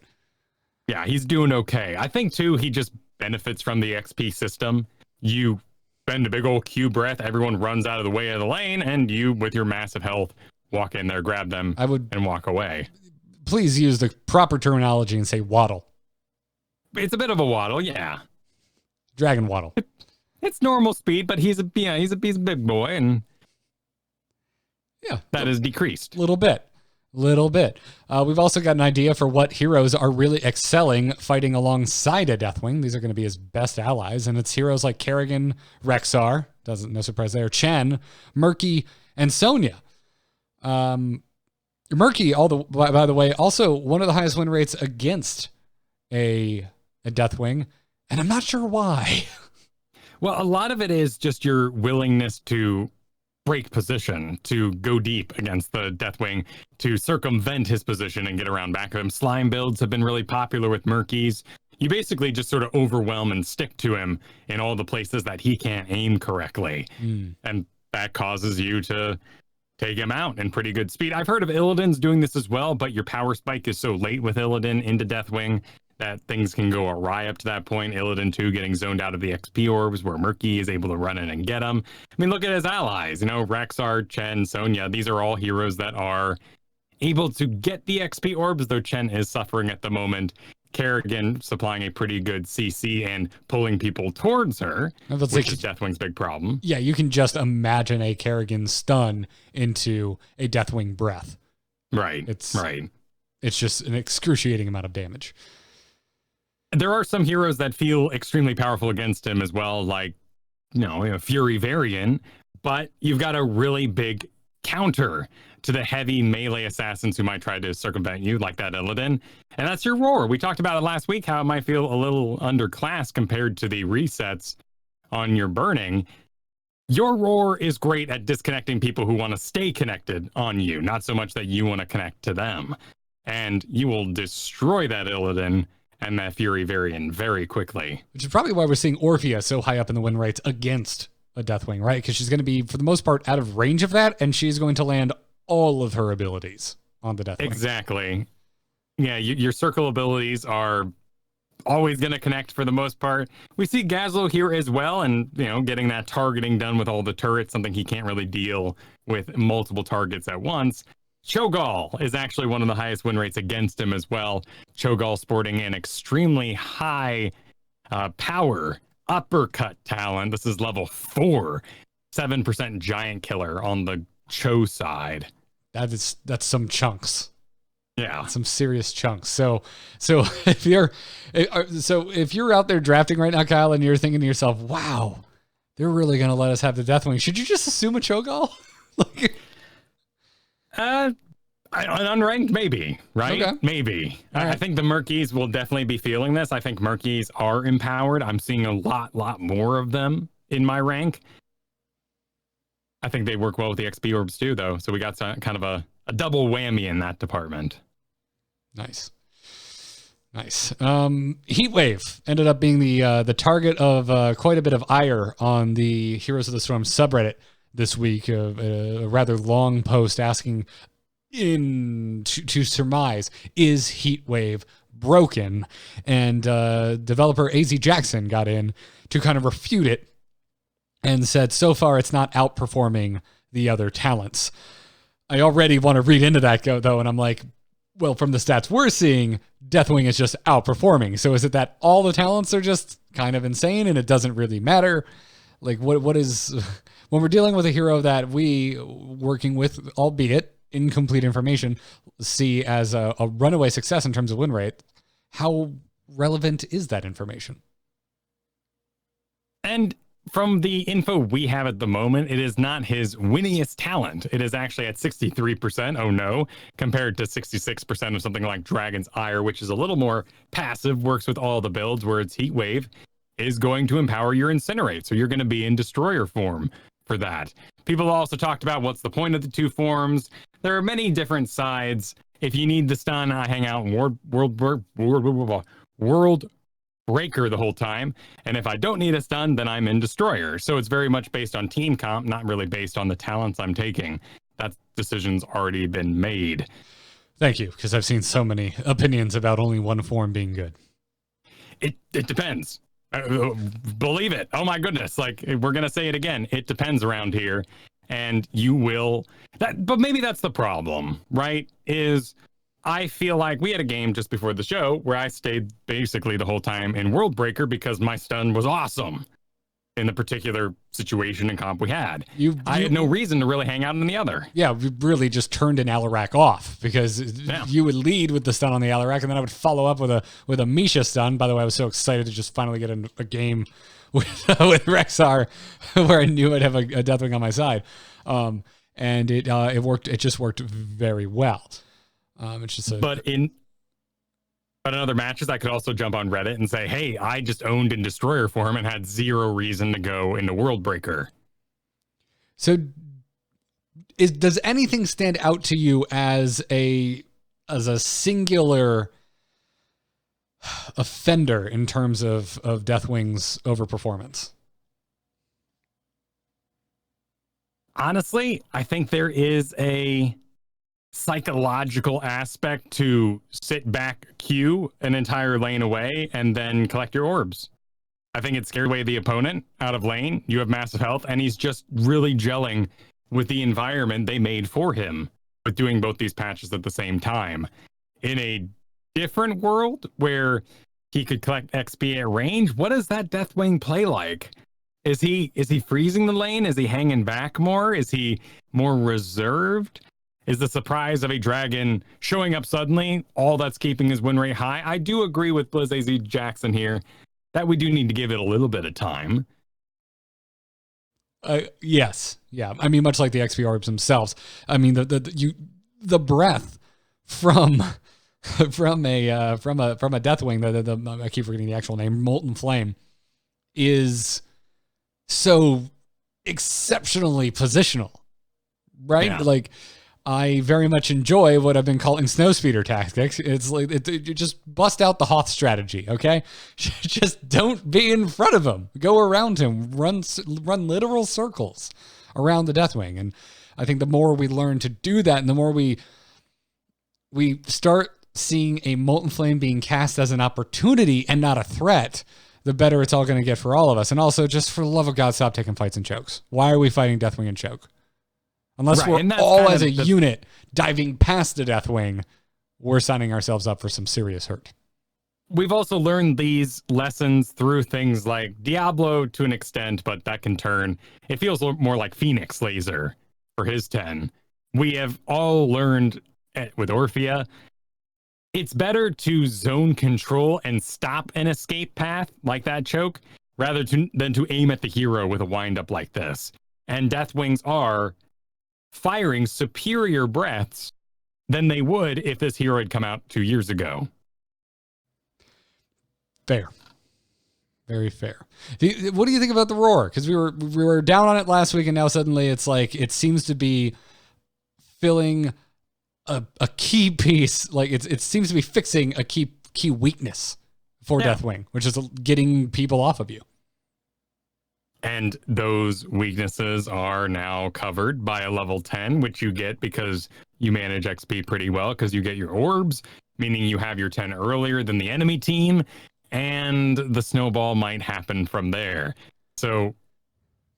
Yeah, he's doing okay. I think, too, he just benefits from the XP system. You spend a big old Q breath, everyone runs out of the way of the lane, and you, with your massive health, walk in there, grab them, and walk away. Please use the proper terminology and say waddle. It's a bit of a waddle, yeah. Dragon waddle. It's normal speed, but he's a big boy, and that is decreased. Little bit. We've also got an idea for what heroes are really excelling fighting alongside a Deathwing. These are going to be his best allies, and it's heroes like Kerrigan, Rexar, no surprise there, Chen, Murky, and Sonya. Murky, by the way, also one of the highest win rates against a Deathwing, and I'm not sure why. Well, a lot of it is just your willingness to break position, to go deep against the Deathwing, to circumvent his position and get around back of him. Slime builds have been really popular with Murkies. You basically just sort of overwhelm and stick to him in all the places that he can't aim correctly. And that causes you to take him out in pretty good speed. I've heard of Illidan's doing this as well, but your power spike is so late with Illidan into Deathwing that things can go awry up to that point. Illidan 2 getting zoned out of the XP orbs where Murky is able to run in and get him. I mean, look at his allies, Rexar, Chen, Sonya. These are all heroes that are able to get the XP orbs, though Chen is suffering at the moment. Kerrigan supplying a pretty good CC and pulling people towards her, which is Deathwing's big problem. Yeah, you can just imagine a Kerrigan stun into a Deathwing breath. Right. It's just an excruciating amount of damage. There are some heroes that feel extremely powerful against him as well, like, Fury Varian, but you've got a really big counter to the heavy melee assassins who might try to circumvent you, like that Illidan. And that's your roar. We talked about it last week, how it might feel a little underclass compared to the resets on your burning. Your roar is great at disconnecting people who want to stay connected on you, not so much that you want to connect to them. And you will destroy that Illidan and that Fury Varian very quickly. Which is probably why we're seeing Orphea so high up in the win rates against a Deathwing, right? Because she's going to be, for the most part, out of range of that, and she's going to land all of her abilities on the Deathwing. Exactly. Yeah, your circle abilities are always going to connect for the most part. We see Gazlo here as well, and getting that targeting done with all the turrets, something he can't really deal with multiple targets at once. Cho'Gall is actually one of the highest win rates against him as well. Cho'Gall sporting an extremely high power uppercut talent. This is level 4, 7% giant killer on the Cho side. That's some chunks. Yeah, some serious chunks. So if you're out there drafting right now, Kyle, and you're thinking to yourself, "Wow, they're really gonna let us have the Deathwing," should you just assume a Cho'Gall? Unranked, maybe, right? Okay. Maybe. Right. I think the Murkies will definitely be feeling this. I think Murkies are empowered. I'm seeing a lot more of them in my rank. I think they work well with the XP orbs too, though. So we got kind of a double whammy in that department. Nice. Heatwave ended up being the target of quite a bit of ire on the Heroes of the Storm subreddit this week. A rather long post asking to surmise, is Heatwave broken? And developer AZ Jackson got in to kind of refute it and said, so far it's not outperforming the other talents. I already want to read into that, though, and I'm like, well, from the stats we're seeing, Deathwing is just outperforming. So is it that all the talents are just kind of insane and it doesn't really matter? Like, what is... When we're dealing with a hero that we, working with, albeit incomplete information, see as a runaway success in terms of win rate, how relevant is that information? And from the info we have at the moment, it is not his winningest talent. It is actually at 63%, oh no, compared to 66% of something like Dragon's Ire, which is a little more passive, works with all the builds, where its Heatwave is going to empower your Incinerate. So you're going to be in Destroyer form for that. People also talked about what's the point of the two forms. There are many different sides. If you need the stun, I hang out in World Breaker the whole time. And if I don't need a stun, then I'm in Destroyer. So it's very much based on team comp, not really based on the talents I'm taking. That decision's already been made. Thank you, because I've seen so many opinions about only one form being good. It depends. Believe it. Oh my goodness. Like, we're going to say it again. It depends around here. And you will... But maybe that's the problem, right? Is I feel like we had a game just before the show where I stayed basically the whole time in World Breaker because my stun was awesome in the particular situation and comp we had. I had no reason to really hang out in the other. Yeah, we really just turned an Alarak off because you would lead with the stun on the Alarak, and then I would follow up with a Misha stun. By the way, I was so excited to just finally get in a game with Rexar where I knew I'd have a Deathwing on my side. And it worked. It just worked very well. It's just But in other matches, I could also jump on Reddit and say, hey, I just owned in Destroyer form and had zero reason to go into World Breaker. So does anything stand out to you as a singular offender in terms of Deathwing's overperformance? honestly, I think there is a psychological aspect to sit back, queue an entire lane away, and then collect your orbs. I think it scared away the opponent out of lane. You have massive health, and he's just really gelling with the environment they made for him with doing both these patches at the same time. In a different world where he could collect XP at range, what does that Deathwing play like? Is he freezing the lane? Is he hanging back more? Is he more reserved? Is the surprise of a dragon showing up suddenly all that's keeping his win rate high? I do agree with Blizz AZ Jackson here that we do need to give it a little bit of time. Yes, yeah. I mean, much like the XP orbs themselves. I mean, the breath from a Deathwing. I keep forgetting the actual name. Molten Flame is so exceptionally positional, right? Yeah. Like, I very much enjoy what I've been calling snowspeeder tactics. It's like you just bust out the Hoth strategy, okay? Just don't be in front of him. Go around him. Run literal circles around the Deathwing. And I think the more we learn to do that, and the more we start seeing a Molten Flame being cast as an opportunity and not a threat, the better it's all going to get for all of us. And also, just for the love of God, stop taking fights and chokes. Why are we fighting Deathwing and choke? Unless we're all as a unit diving past the Deathwing, we're signing ourselves up for some serious hurt. We've also learned these lessons through things like Diablo to an extent, but that can turn. It feels more like Phoenix Laser for his 10. We have all learned with Orphea, it's better to zone control and stop an escape path like that choke rather than to aim at the hero with a windup like this. And Deathwings are firing superior breaths than they would if this hero had come out 2 years ago. Fair. Very fair. What do you think about the roar? Because we were down on it last week, and now suddenly it's like it seems to be filling a key piece. Like it seems to be fixing a key weakness for Deathwing, which is getting people off of you. And those weaknesses are now covered by a level 10, which you get because you manage XP pretty well because you get your orbs, meaning you have your 10 earlier than the enemy team, and the snowball might happen from there. So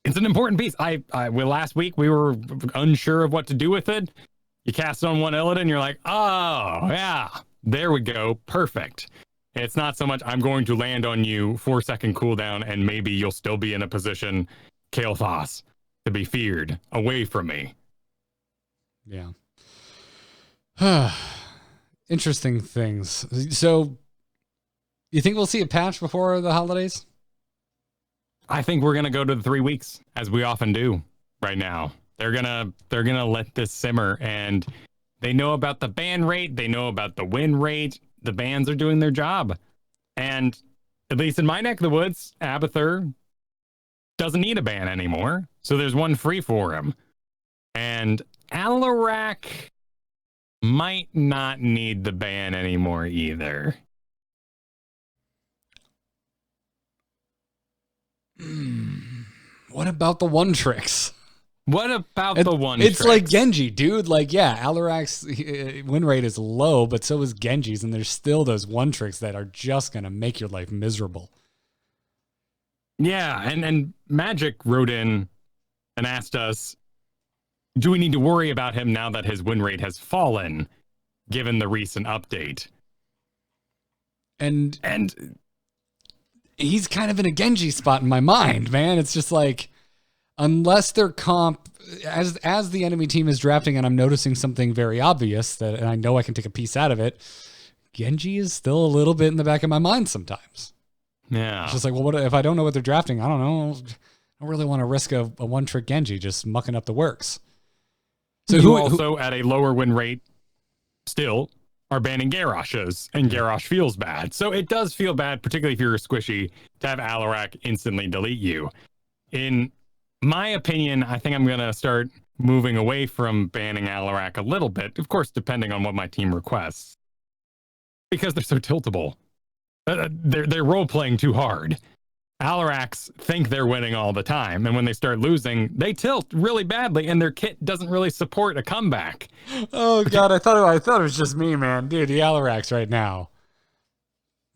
it's an important piece. Last week we were unsure of what to do with it. You cast it on one Illidan and you're like, oh, yeah, there we go. Perfect. It's not so much I'm going to land on you 4-second cooldown and maybe you'll still be in a position, Kael'thas, to be feared away from me. Yeah. Interesting things. So you think we'll see a patch before the holidays? I think we're going to go to the 3 weeks as we often do right now. They're going to let this simmer, and they know about the ban rate. They know about the win rate. The bans are doing their job. And at least in my neck of the woods, Abathur doesn't need a ban anymore. So there's one free for him. And Alarak might not need the ban anymore either. What about the one tricks? What about the one It's tricks? like Genji, dude. Like, yeah, Alarak's win rate is low, but so is Genji's, and there's still those one tricks that are just going to make your life miserable. Yeah, and Magic wrote in and asked us, do we need to worry about him now that his win rate has fallen, given the recent update? And he's kind of in a Genji spot in my mind, man. It's just like, unless their comp, as the enemy team is drafting, and I'm noticing something very obvious that, and I know I can take a piece out of it, Genji is still a little bit in the back of my mind sometimes. Yeah. It's just like, well, what if I don't know what they're drafting? I don't know. I don't really want to risk a one-trick Genji just mucking up the works. So who also at a lower win rate still are banning Garrosh's, and Garrosh feels bad. So it does feel bad, particularly if you're a squishy, to have Alarak instantly delete you. In my opinion, I think I'm going to start moving away from banning Alarak a little bit, of course, depending on what my team requests, because they're so tiltable. They're role-playing too hard. Alarax think they're winning all the time, and when they start losing, they tilt really badly, and their kit doesn't really support a comeback. Oh God, I thought it was just me, man. Dude, the Alarax right now,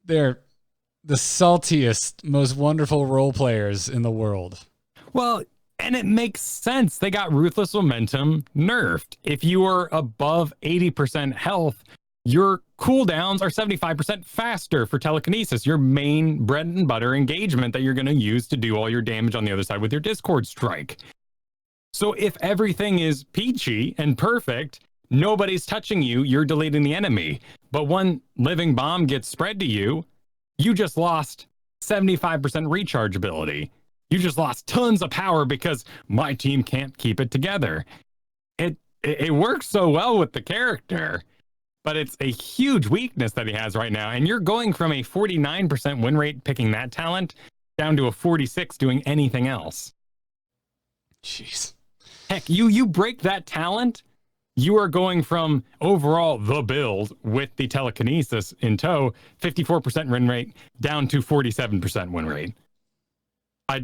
they're the saltiest, most wonderful role players in the world. Well, and it makes sense. They got Ruthless Momentum nerfed. If you are above 80% health, your cooldowns are 75% faster for telekinesis, your main bread and butter engagement that you're going to use to do all your damage on the other side with your Discord Strike. So if everything is peachy and perfect, nobody's touching you, you're deleting the enemy. But one living bomb gets spread to you, you just lost 75% rechargeability. You just lost tons of power because my team can't keep it together. It works so well with the character, but it's a huge weakness that he has right now. And you're going from a 49% win rate picking that talent down to a 46 doing anything else. Jeez. Heck, you break that talent, you are going from overall the build with the telekinesis in tow, 54% win rate down to 47% win rate.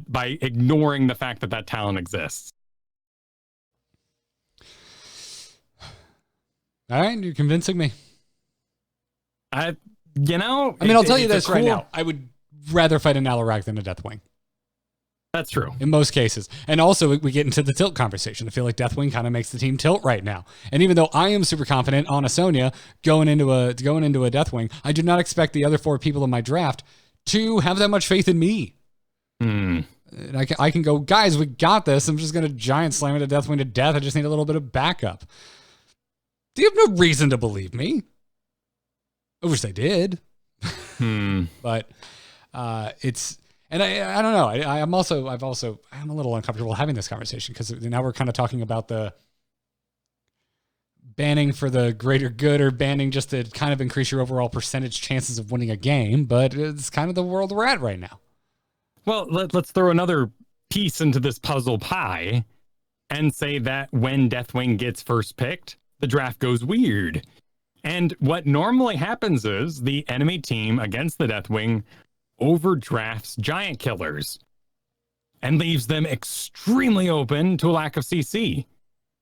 By ignoring the fact that that talent exists. All right, you're convincing me. I'll tell you this right now. I would rather fight an Alarak than a Deathwing. That's true. In most cases. And also, we get into the tilt conversation. I feel like Deathwing kind of makes the team tilt right now. And even though I am super confident on a Sonya going into a Deathwing, I do not expect the other 4 people in my draft to have that much faith in me. And I can go, guys, we got this. I'm just going to giant slam it a Deathwing to death. I just need a little bit of backup. Do you have no reason to believe me? I wish they did. But it's... And I don't know. I'm a little uncomfortable having this conversation because now we're kind of talking about the banning for the greater good or banning just to kind of increase your overall percentage chances of winning a game. But it's kind of the world we're at right now. Well, let's throw another piece into this puzzle pie and say that when Deathwing gets first picked, the draft goes weird. And what normally happens is the enemy team against the Deathwing overdrafts giant killers and leaves them extremely open to a lack of CC.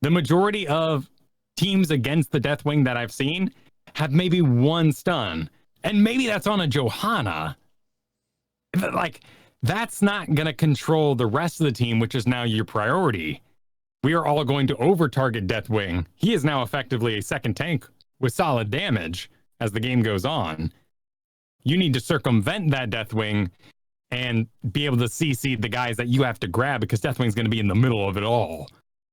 The majority of teams against the Deathwing that I've seen have maybe 1 stun, and maybe that's on a Johanna. Like, that's not going to control the rest of the team, which is now your priority. We are all going to over-target Deathwing. He is now effectively a second tank with solid damage as the game goes on. You need to circumvent that Deathwing and be able to CC the guys that you have to grab because Deathwing's going to be in the middle of it all.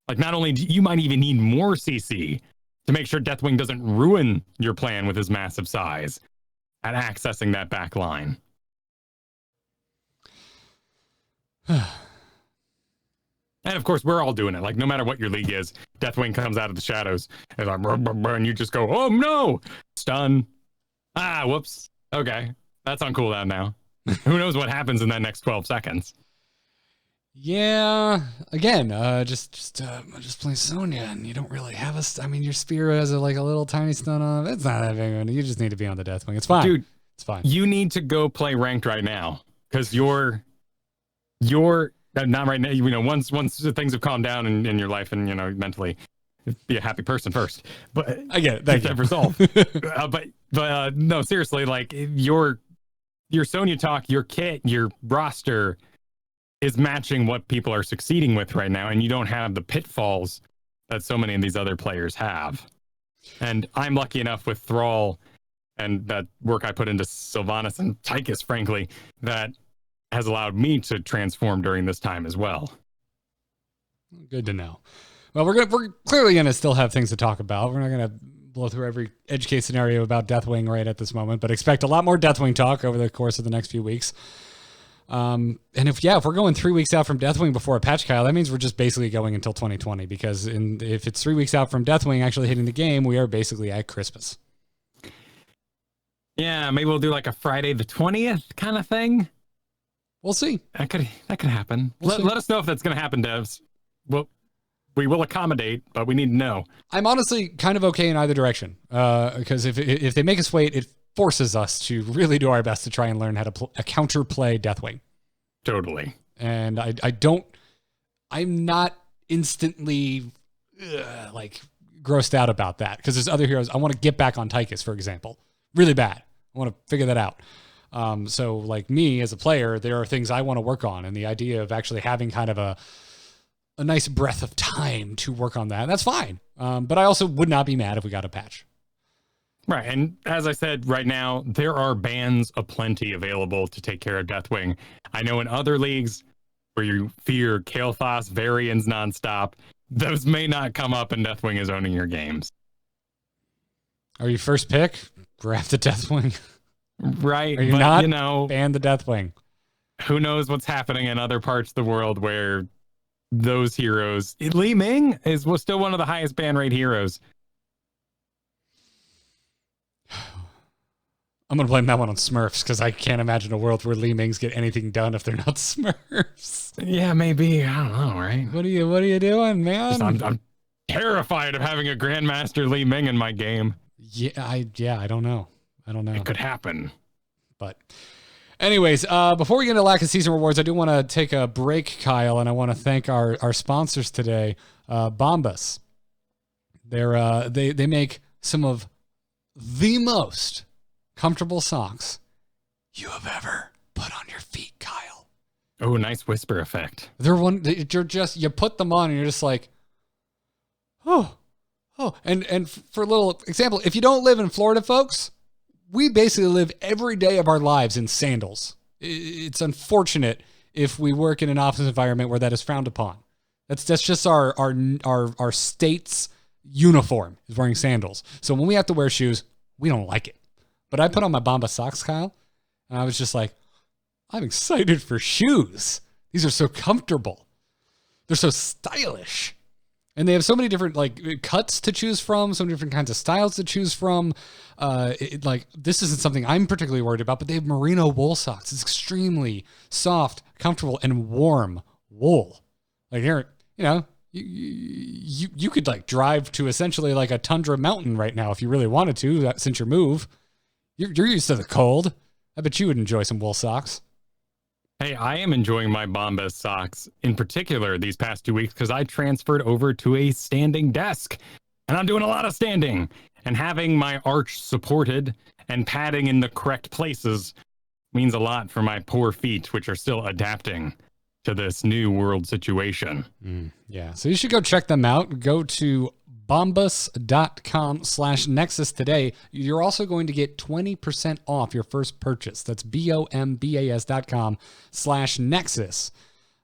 Like, not only you might even need more CC to make sure Deathwing doesn't ruin your plan with his massive size at accessing that back line. And of course, we're all doing it. Like, no matter what your league is, Deathwing comes out of the shadows and like, and you just go, oh no, stun. Ah, whoops. Okay, that's on cooldown now. Who knows what happens in that next 12 seconds? Yeah, again, just play Sonya, and you don't really have your spear has a little tiny stun on. It's not that big. You just need to be on the Deathwing. It's fine, dude. It's fine. You need to go play ranked right now because you're not right now. You know, once things have calmed down in your life and mentally, be a happy person first. But I get it. Thank you. That resolve. but no, seriously, like your Sonya talk, your kit, your roster is matching what people are succeeding with right now, and you don't have the pitfalls that so many of these other players have. And I'm lucky enough with Thrall and that work I put into Sylvanas and Tychus, frankly, that has allowed me to transform during this time as well. Good to know. Well, we're clearly gonna still have things to talk about. We're not gonna blow through every edge case scenario about Deathwing right at this moment, but expect a lot more Deathwing talk over the course of the next few weeks. And if we're going 3 weeks out from Deathwing before a patch, Kyle, that means we're just basically going until 2020 because if it's 3 weeks out from Deathwing actually hitting the game, we are basically at Christmas. Yeah, maybe we'll do like a Friday the 20th kind of thing. We'll see. That could happen. Let us know if that's going to happen, devs. Well, we will accommodate, but we need to know. I'm honestly kind of okay in either direction because if they make us wait, it forces us to really do our best to try and learn how to counterplay Deathwing. Totally. And I'm not instantly like grossed out about that, because there's other heroes. I want to get back on Tychus, for example, really bad. I want to figure that out. So like me as a player, there are things I want to work on, and the idea of actually having kind of a nice breath of time to work on that's fine. But I also would not be mad if we got a patch. Right. And as I said, right now, there are bans aplenty available to take care of Deathwing. I know in other leagues where you fear Kael'thas variants nonstop, those may not come up and Deathwing is owning your games. Are you first pick? Grab the Deathwing. Right. Are you not? Ban the Deathwing. Who knows what's happening in other parts of the world where those heroes... Li Ming was still one of the highest ban rate heroes. I'm going to blame that one on Smurfs, because I can't imagine a world where Li Mings get anything done if they're not Smurfs. Yeah, maybe. I don't know, right? What are you doing, man? I'm terrified of having a Grandmaster Li Ming in my game. Yeah, I don't know. It could happen. But anyways, before we get into lack of season rewards, I do want to take a break, Kyle, and I want to thank our sponsors today, Bombas. They make some of the most comfortable socks you have ever put on your feet, Kyle. Oh, nice whisper effect. You put them on and you're just like, oh. And for a little example, if you don't live in Florida, folks, we basically live every day of our lives in sandals. It's unfortunate if we work in an office environment where that is frowned upon. That's just our state's uniform is wearing sandals. So when we have to wear shoes, we don't like it. But I put on my Bomba socks, Kyle, and I was just like, I'm excited for shoes. These are so comfortable. They're so stylish. And they have so many different like cuts to choose from, so many different kinds of styles to choose from. This isn't something I'm particularly worried about, but they have merino wool socks. It's extremely soft, comfortable, and warm wool. Like here, you could like drive to essentially like a tundra mountain right now if you really wanted to, since your move. You're used to the cold. I bet you would enjoy some wool socks. Hey, I am enjoying my Bombas socks in particular these past 2 weeks because I transferred over to a standing desk and I'm doing a lot of standing, and having my arch supported and padding in the correct places means a lot for my poor feet, which are still adapting to this new world situation. Yeah. So you should go check them out. Go to bombas.com/Nexus today. You're also going to get 20% off your first purchase. That's bombas.com/Nexus.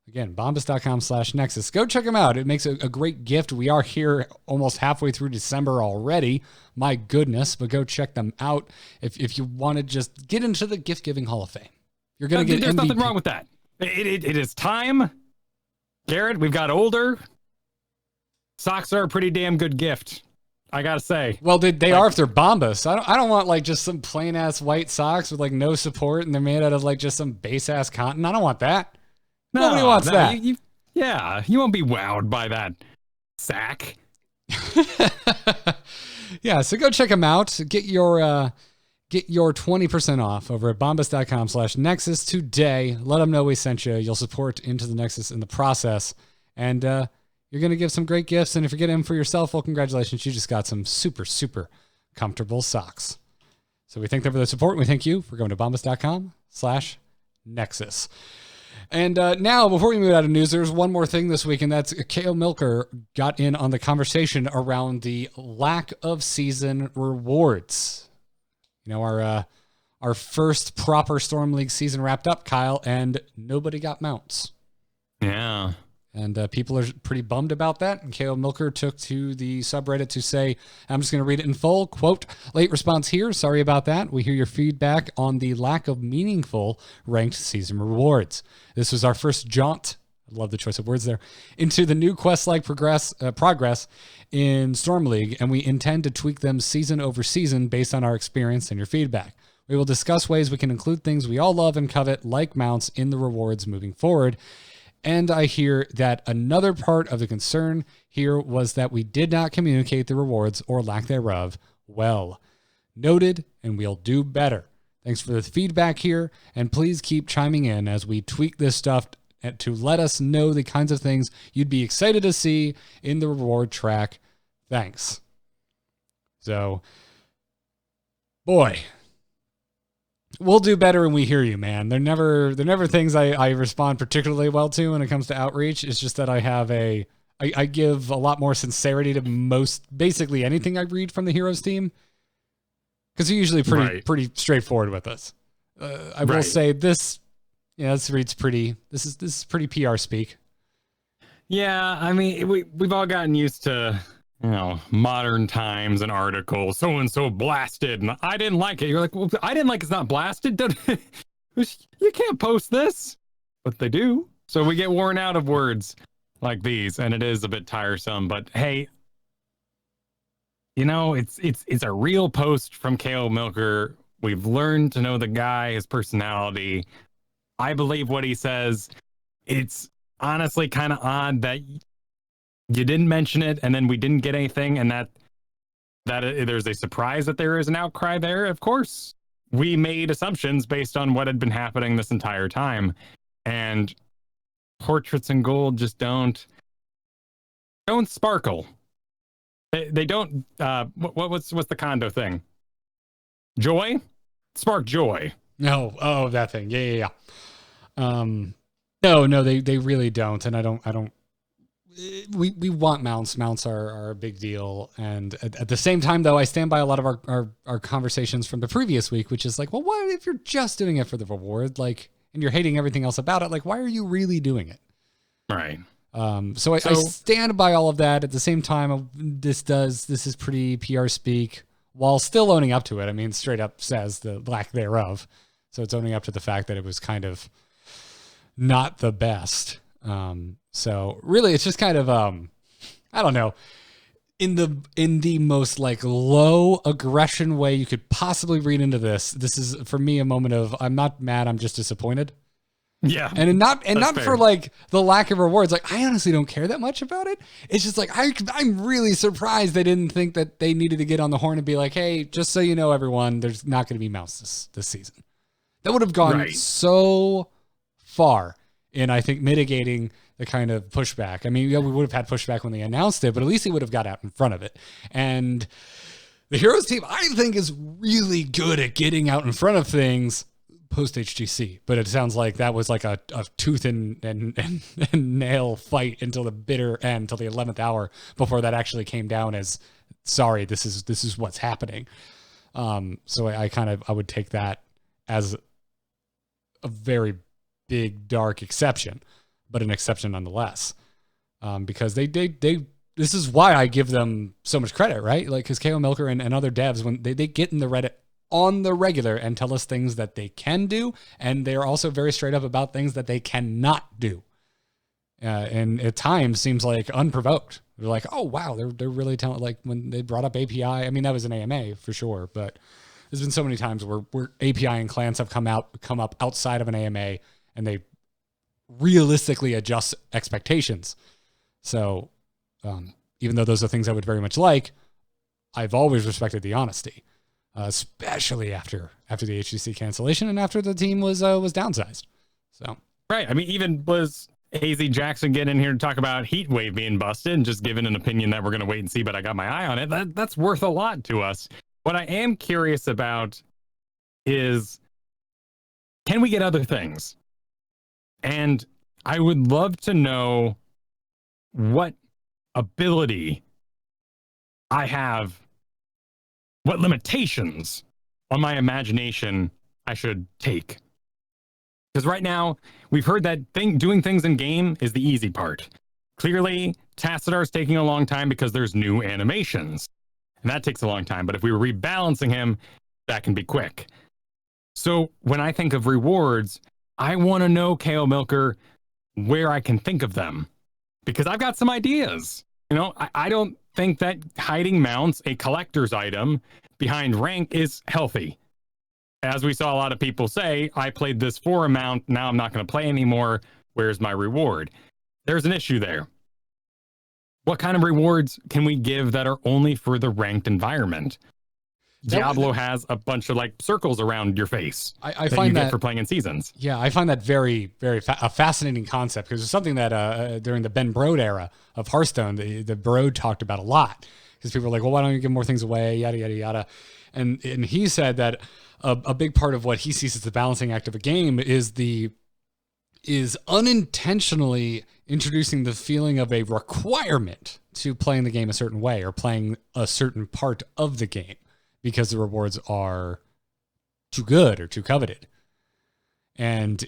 Again, bombas.com/Nexus. Go check them out. It makes a great gift. We are here almost halfway through December already. My goodness, but go check them out if you want to just get into the gift-giving Hall of Fame. You're going to get There's MVP. nothing wrong with that. It is time. Garrett, we've got older. Socks are a pretty damn good gift, I gotta say. Well, they are if they're Bombas. I don't want like just some plain ass white socks with like no support and they're made out of like just some base ass cotton. I don't want that. Nobody wants that. You won't be wowed by that sack. Yeah, so go check them out. Get your 20% off over at bombas.com/Nexus today. Let them know we sent you. You'll support Into the Nexus in the process, and you're going to give some great gifts. And if you're getting them for yourself, well, congratulations. You just got some super, super comfortable socks. So we thank them for the support, and we thank you for going to bombas.com/Nexus. And now, before we move out of news, there's one more thing this week, and that's K.O. Milker got in on the conversation around the lack of season rewards. You know, our first proper Storm League season wrapped up, Kyle, and nobody got mounts. Yeah. And people are pretty bummed about that. And K.O. Milker took to the subreddit to say, I'm just going to read it in full. Quote, late response here. Sorry about that. We hear your feedback on the lack of meaningful ranked season rewards. This was our first jaunt. I love the choice of words there. Into the new quest-like progress in Storm League, and we intend to tweak them season over season based on our experience and your feedback. We will discuss ways we can include things we all love and covet, like mounts, in the rewards moving forward. And I hear that another part of the concern here was that we did not communicate the rewards or lack thereof well. Noted, and we'll do better. Thanks for the feedback here, and please keep chiming in as we tweak this stuff to let us know the kinds of things you'd be excited to see in the reward track. Thanks. So, boy, we'll do better when we hear you, man. They're never things I respond particularly well to when it comes to outreach. It's just that I give a lot more sincerity to basically anything I read from the Heroes team, because they're usually pretty straightforward with us. I will say this. Yeah, this reads pretty. This is pretty PR speak. Yeah, I mean, we've all gotten used to, modern times and articles. So and so blasted, and I didn't like it. You're like, well, I didn't like it's not blasted. You can't post this, but they do. So we get worn out of words like these, and it is a bit tiresome. But hey, it's a real post from KO Milker. We've learned to know the guy, his personality. I believe what he says. It's honestly kind of odd that you didn't mention it and then we didn't get anything, and that there's a surprise that there is an outcry there. Of course, we made assumptions based on what had been happening this entire time, and portraits in gold just don't sparkle. They don't. What's the condo thing? Joy, spark joy. No, that thing. Yeah. No, they really don't, and I don't. We want mounts. Mounts are a big deal, and at the same time, though, I stand by a lot of our conversations from the previous week, which is like, well, what if you're just doing it for the reward, like, and you're hating everything else about it? Like, why are you really doing it? Right. So I stand by all of that. At the same time, this is pretty PR speak, while still owning up to it. I mean, straight up says the lack thereof. So it's owning up to the fact that it was kind of not the best. So really, it's just kind of, I don't know, in the most like low aggression way you could possibly read into this. This is for me a moment of, I'm not mad, I'm just disappointed. Yeah. And not fair. for like the lack of rewards. Like, I honestly don't care that much about it. It's just like, I'm really surprised they didn't think that they needed to get on the horn and be like, hey, just so you know, everyone, there's not going to be mounts this season. That would have gone so far in, I think, mitigating the kind of pushback. I mean, we would have had pushback when they announced it, but at least they would have got out in front of it. And the Heroes team, I think, is really good at getting out in front of things post HGC, but it sounds like that was like a tooth and nail fight until the bitter end, until the 11th hour, before that actually came down as, sorry, this is what's happening. So I would take that as a very big dark exception, but an exception nonetheless, because they this is why I give them so much credit, right? Like, because KO Milker and other devs, when they get in the Reddit on the regular and tell us things that they can do, and they're also very straight up about things that they cannot do, and at times seems like unprovoked. They're like, oh wow, they're really talented. Like when they brought up API, I mean, that was an AMA for sure, but there's been so many times where API and clans have come up outside of an AMA, and they realistically adjust expectations. So even though those are things I would very much like, I've always respected the honesty, especially after the HGC cancellation and after the team was downsized. So right. I mean, even was Hazy Jackson getting in here to talk about Heatwave being busted and just giving an opinion that we're going to wait and see, but I got my eye on it. That's worth a lot to us. What I am curious about is, can we get other things? And I would love to know what ability I have, what limitations on my imagination I should take. Because right now, we've heard that doing things in game is the easy part. Clearly, Tassadar's taking a long time because there's new animations. And that takes a long time. But if we were rebalancing him, that can be quick. So when I think of rewards, I want to know, KO Milker, where I can think of them. Because I've got some ideas. I don't think that hiding mounts, a collector's item, behind rank is healthy. As we saw a lot of people say, I played this for a mount, now I'm not going to play anymore. Where's my reward? There's an issue there. What kind of rewards can we give that are only for the ranked environment? Diablo has a bunch of like circles around your face. I that find you that get for playing in seasons. Yeah, I find that very, very a fascinating concept because it's something that during the Ben Brode era of Hearthstone, the Brode talked about a lot because people were like, well, why don't you give more things away, yada, yada, yada. And he said that a big part of what he sees as the balancing act of a game is unintentionally introducing the feeling of a requirement to playing the game a certain way or playing a certain part of the game because the rewards are too good or too coveted. And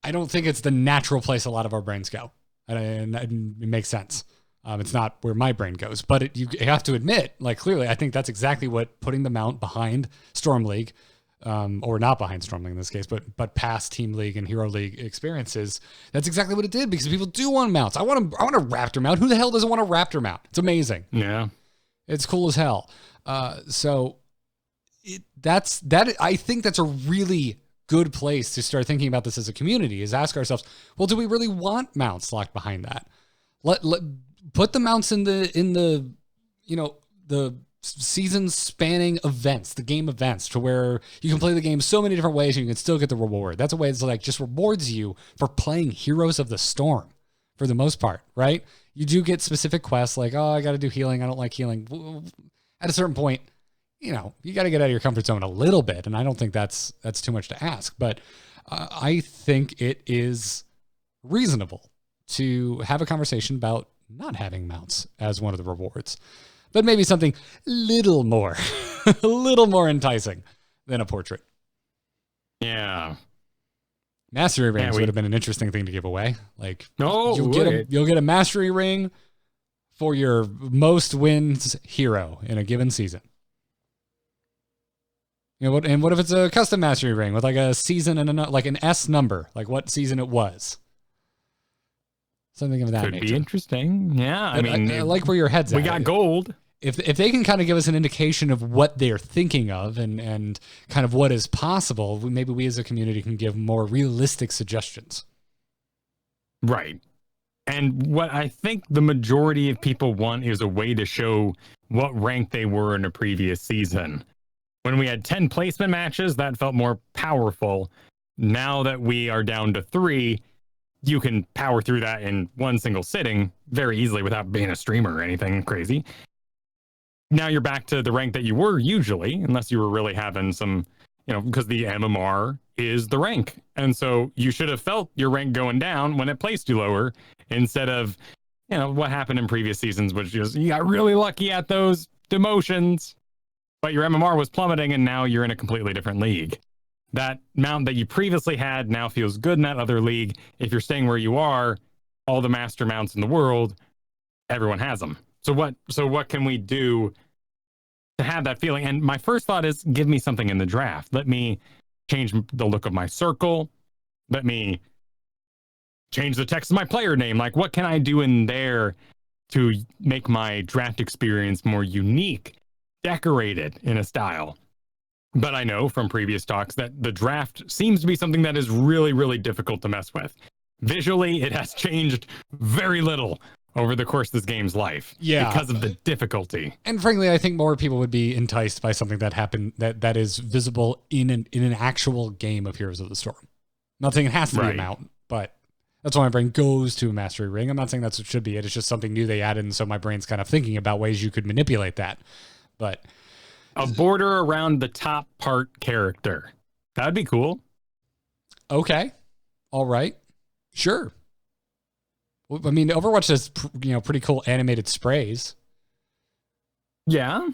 I don't think it's the natural place a lot of our brains go. And it makes sense. It's not where my brain goes, but you have to admit, like clearly, I think that's exactly what putting the mount behind Storm League, or not behind Storm League in this case, but past Team League and Hero League experiences. That's exactly what it did because people do want mounts. I want a Raptor mount. Who the hell doesn't want a Raptor mount? It's amazing. Yeah, it's cool as hell. So I think that's a really good place to start thinking about this as a community. Is ask ourselves, well, do we really want mounts locked behind that? Let put the mounts in the the season spanning events, the game events, to where you can play the game so many different ways and you can still get the reward. That's a way that's like just rewards you for playing Heroes of the Storm for the most part, right? You do get specific quests like, oh, I got to do healing. I don't like healing. At a certain point, you got to get out of your comfort zone a little bit. And I don't think that's too much to ask, but I think it is reasonable to have a conversation about not having mounts as one of the rewards, but maybe something a little more enticing than a portrait. Yeah. Mastery rings would have been an interesting thing to give away. Like, you'll get a mastery ring for your most wins hero in a given season. What if it's a custom mastery ring with like a season and like an S number, like what season it was? Something of that nature. Could be interesting. Yeah. I mean, I like where your head's at. We got gold. If they can kind of give us an indication of what they're thinking of and kind of what is possible, maybe we as a community can give more realistic suggestions. Right. And what I think the majority of people want is a way to show what rank they were in a previous season. When we had 10 placement matches, that felt more powerful. Now that we are down to 3, you can power through that in one single sitting very easily without being a streamer or anything crazy. Now you're back to the rank that you were usually, unless you were really having some, because the MMR is the rank. And so you should have felt your rank going down when it placed you lower instead of, what happened in previous seasons, which is you got really lucky at those demotions, but your MMR was plummeting and now you're in a completely different league. That mount that you previously had now feels good in that other league. If you're staying where you are, all the master mounts in the world, everyone has them. So what can we do to have that feeling? And my first thought is give me something in the draft. Let me change the look of my circle. Let me change the text of my player name. Like, what can I do in there to make my draft experience more unique, decorated in a style? But I know from previous talks that the draft seems to be something that is really, really difficult to mess with. Visually, it has changed very little over the course of this game's life because of the difficulty. And frankly, I think more people would be enticed by something that happened that is visible in an actual game of Heroes of the Storm. I'm not saying it has to be a mount, but that's why my brain goes to a mastery ring. I'm not saying that's what should be it. It's just something new they added, and so my brain's kind of thinking about ways you could manipulate that. But a border around the top part character. That'd be cool. Okay. All right. Sure. I mean, Overwatch has pretty cool animated sprays. Yeah.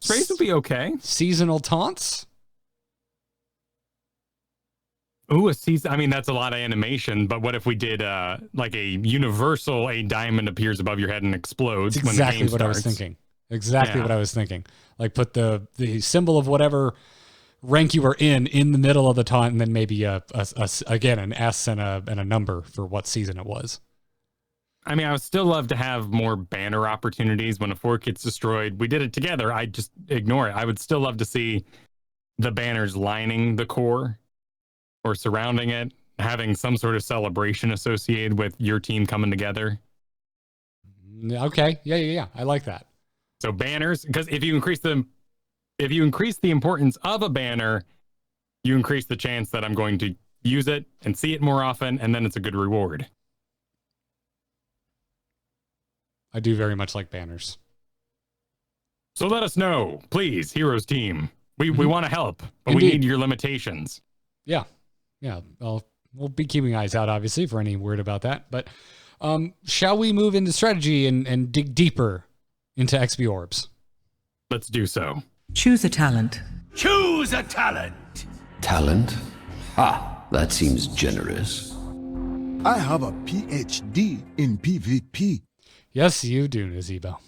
Sprays would be okay. Seasonal taunts. Ooh, a season. I mean, that's a lot of animation, but what if we did like a universal, a diamond appears above your head and explodes when the game starts? I was thinking. Exactly what I was thinking. Like put the symbol of whatever rank you were in the middle of the taunt, and then maybe again an S and a number for what season it was. I mean, I would still love to have more banner opportunities when a fort gets destroyed. We did it together. I just ignore it. I would still love to see the banners lining the core or surrounding it, having some sort of celebration associated with your team coming together. Okay. Yeah. I like that. So banners, because if you increase the if you increase the importance of a banner, you increase the chance that I'm going to use it and see it more often, and then it's a good reward. I do very much like banners. So let us know, please, Heroes team. We want to help, but Indeed. we need your limitations. Yeah. Well, we'll be keeping eyes out, obviously, for any word about that. But shall we move into strategy and dig deeper into XP Orbs? Let's do so. Choose a talent. Choose a talent. Talent? Ah, that seems generous. I have a PhD in PvP. Yes, you do, Nazebo.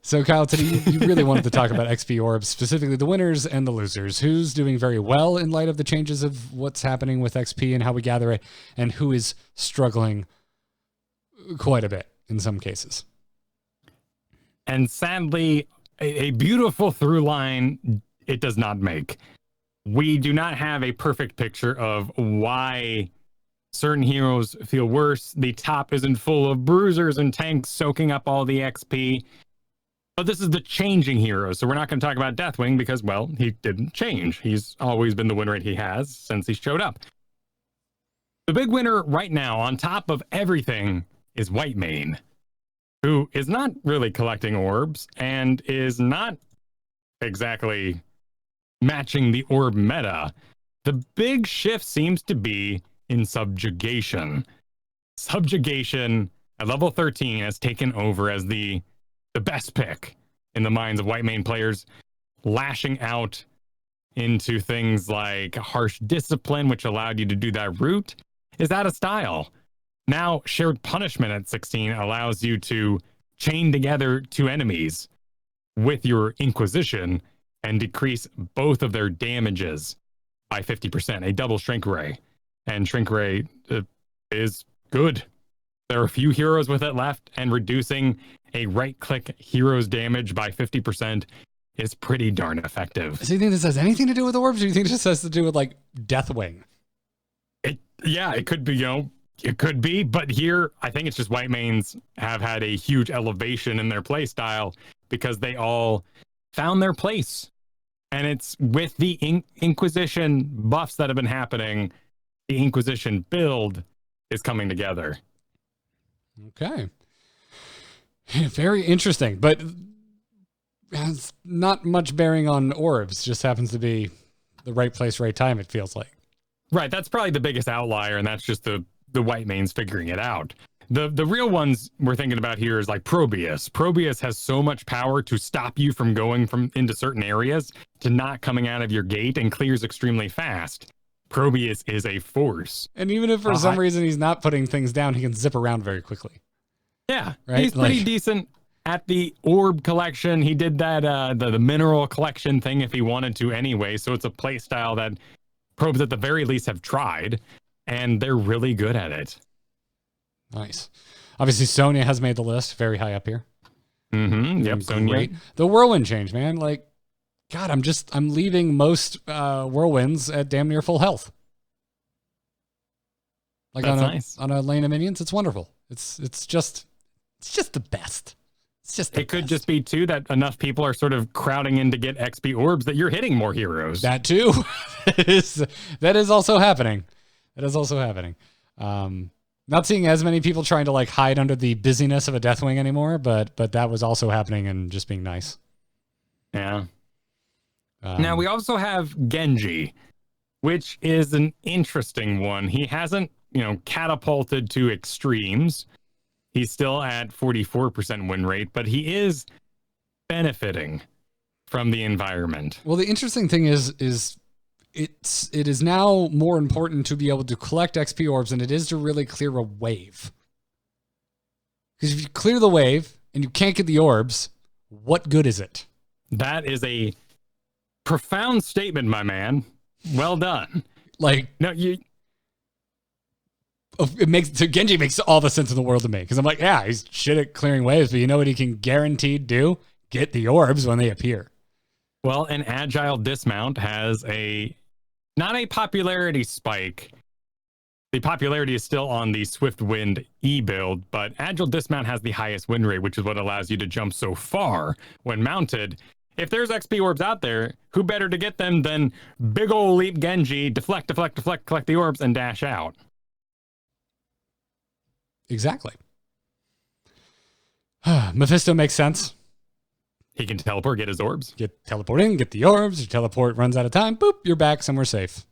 So, Kyle, today you really wanted to talk about XP Orbs, specifically the winners and the losers. Who's doing very well in light of the changes of what's happening with XP and how we gather it, and who is struggling quite a bit in some cases. And sadly, a beautiful through line it does not make. We do not have a perfect picture of why certain heroes feel worse. The top isn't full of bruisers and tanks soaking up all the XP. But this is the changing hero, so we're not going to talk about Deathwing because, well, he didn't change. He's always been the win rate he has since he showed up. The big winner right now, on top of everything, is Whitemane, who is not really collecting orbs and is not exactly matching the orb meta. The big shift seems to be in subjugation. Subjugation at level 13 has taken over as the best pick in the minds of Whitemane players, lashing out into things like harsh discipline, which allowed you to do that route, is out of style. Now, shared punishment at 16 allows you to chain together two enemies with your Inquisition and decrease both of their damages by 50%, a double shrink ray. And shrink ray is good. There are a few heroes with it left, and reducing a right-click hero's damage by 50% is pretty darn effective. Do you think this has anything to do with orbs, or do you think it just has to do with, like, Deathwing? It could be, it could be, but here, I think it's just Whitemanes have had a huge elevation in their play style because they all found their place. And it's with the Inquisition buffs that have been happening, the Inquisition build is coming together. Okay. Very interesting, but has not much bearing on orbs. Just happens to be the right place, right time, it feels like. Right, that's probably the biggest outlier, and that's just the Whitemanes figuring it out. The real ones we're thinking about here is like Probius. Probius has so much power to stop you from going into certain areas to not coming out of your gate, and clears extremely fast. Probius is a force. And even if for some reason he's not putting things down, he can zip around very quickly. Yeah, right? He's pretty decent at the orb collection. He did that the mineral collection thing if he wanted to anyway. So it's a play style that probes at the very least have tried, and they're really good at it. Nice. Obviously, Sonya has made the list very high up here. Mm-hmm. Yep, Sonya. Great. The whirlwind change, man. Like, God, I'm leaving most whirlwinds at damn near full health. Like That's on a lane of minions, it's wonderful. It's just the best. It's just it could just be too that enough people are sort of crowding in to get XP orbs that you're hitting more heroes. That too. that is also happening. That is also happening. Not seeing as many people trying to like hide under the busyness of a Deathwing anymore, but that was also happening and just being nice. Yeah. Now we also have Genji, which is an interesting one. He hasn't, catapulted to extremes. He's still at 44% win rate, but he is benefiting from the environment. Well, the interesting thing is it is now more important to be able to collect XP orbs than it is to really clear a wave. Because if you clear the wave and you can't get the orbs, what good is it? That is a profound statement, my man. Well done. Like, no, Genji makes all the sense in the world to me, because I'm like, yeah, he's shit at clearing waves, but you know what he can guaranteed do? Get the orbs when they appear. Well, an agile dismount has not a popularity spike. The popularity is still on the Swift Wind E build, but agile dismount has the highest win rate, which is what allows you to jump so far when mounted. If there's XP orbs out there, who better to get them than big ol' Leap Genji, deflect, collect the orbs, and dash out? Exactly. Mephisto makes sense. He can teleport, get his orbs. Get teleport in, get the orbs. Your teleport runs out of time. Boop, you're back somewhere safe.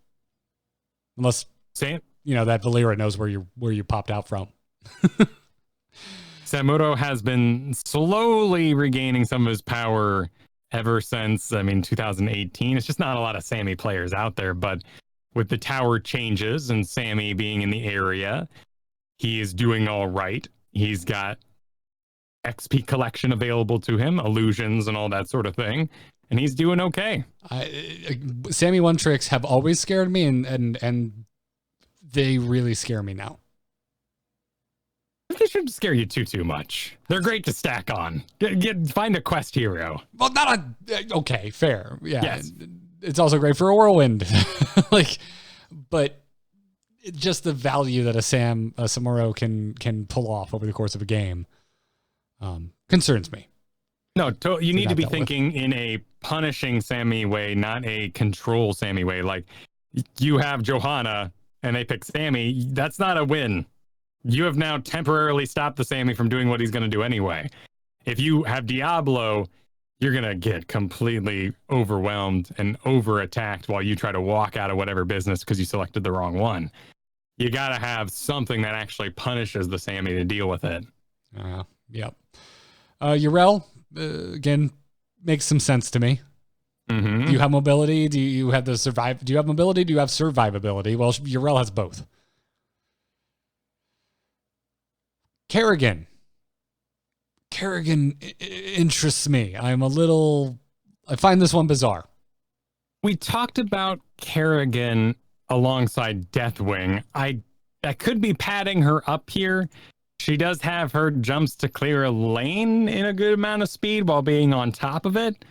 Unless, Same. that Valera knows where you popped out from. Samuro has been slowly regaining some of his power ever since, 2018. It's just not a lot of Sammy players out there, but with the tower changes and Sammy being in the area, he is doing all right. He's got XP collection available to him, illusions and all that sort of thing, and he's doing okay. Sammy one tricks have always scared me, and they really scare me now. They shouldn't scare you too much. They're great to stack on. Find a quest hero. Well, okay, fair. Yeah. Yes. It's also great for a whirlwind. But just the value that a Samuro can pull off over the course of a game concerns me. No, you need to be thinking in a punishing Sammy way, not a control Sammy way. Like, you have Johanna and they pick Sammy. That's not a win. You have now temporarily stopped the Sammy from doing what he's going to do anyway. If you have Diablo, you're going to get completely overwhelmed and over-attacked while you try to walk out of whatever business because you selected the wrong one. You got to have something that actually punishes the Sammy to deal with it. Yep. Yrel, again, makes some sense to me. Mm-hmm. Do you have mobility? Do you have Do you have mobility? Do you have survivability? Well, Yrel has both. Kerrigan interests me. I find this one bizarre. We talked about Kerrigan alongside Deathwing. I could be padding her up here. She does have her jumps to clear a lane in a good amount of speed while being on top of it.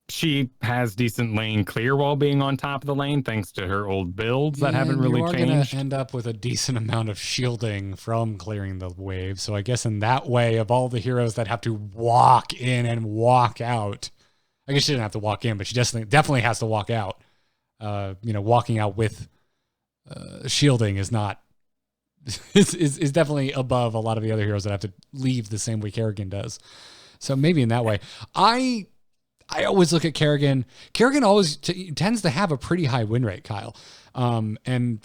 She has decent lane clear while being on top of the lane, thanks to her old builds that haven't really changed. You are going to end up with a decent amount of shielding from clearing the wave. So I guess in that way, of all the heroes that have to walk in and walk out, I guess she didn't have to walk in, but she definitely has to walk out. Walking out with shielding is not is definitely above a lot of the other heroes that have to leave the same way Kerrigan does. So maybe in that way, I always look at Kerrigan. Kerrigan always tends to have a pretty high win rate, Kyle. And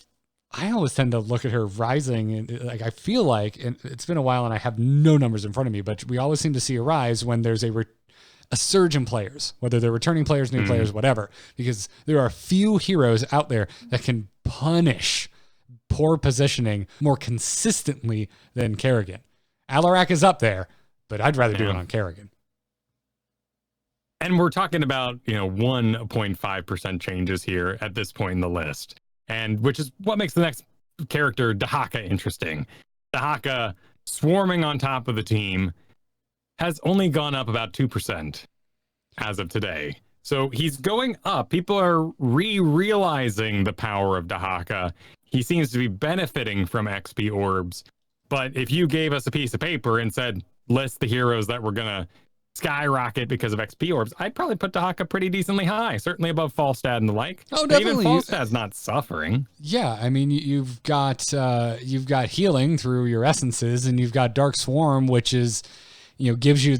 I always tend to look at her rising. And I feel like, and it's been a while and I have no numbers in front of me, but we always seem to see a rise when there's a surge in players, whether they're returning players, new players, whatever, because there are a few heroes out there that can punish poor positioning more consistently than Kerrigan. Alarak is up there, but I'd rather do it on Kerrigan. And we're talking about, 1.5% changes here at this point in the list. And which is what makes the next character, Dahaka, interesting. Dahaka swarming on top of the team has only gone up about 2% as of today. So he's going up. People are realizing the power of Dahaka. He seems to be benefiting from XP orbs. But if you gave us a piece of paper and said, list the heroes that were going to skyrocket because of XP orbs, I'd probably put Dahaka pretty decently high, certainly above Falstad and the like. Oh, definitely. Even Falstad's not suffering. Yeah, I mean, you've got healing through your essences, and you've got Dark Swarm, which is, gives you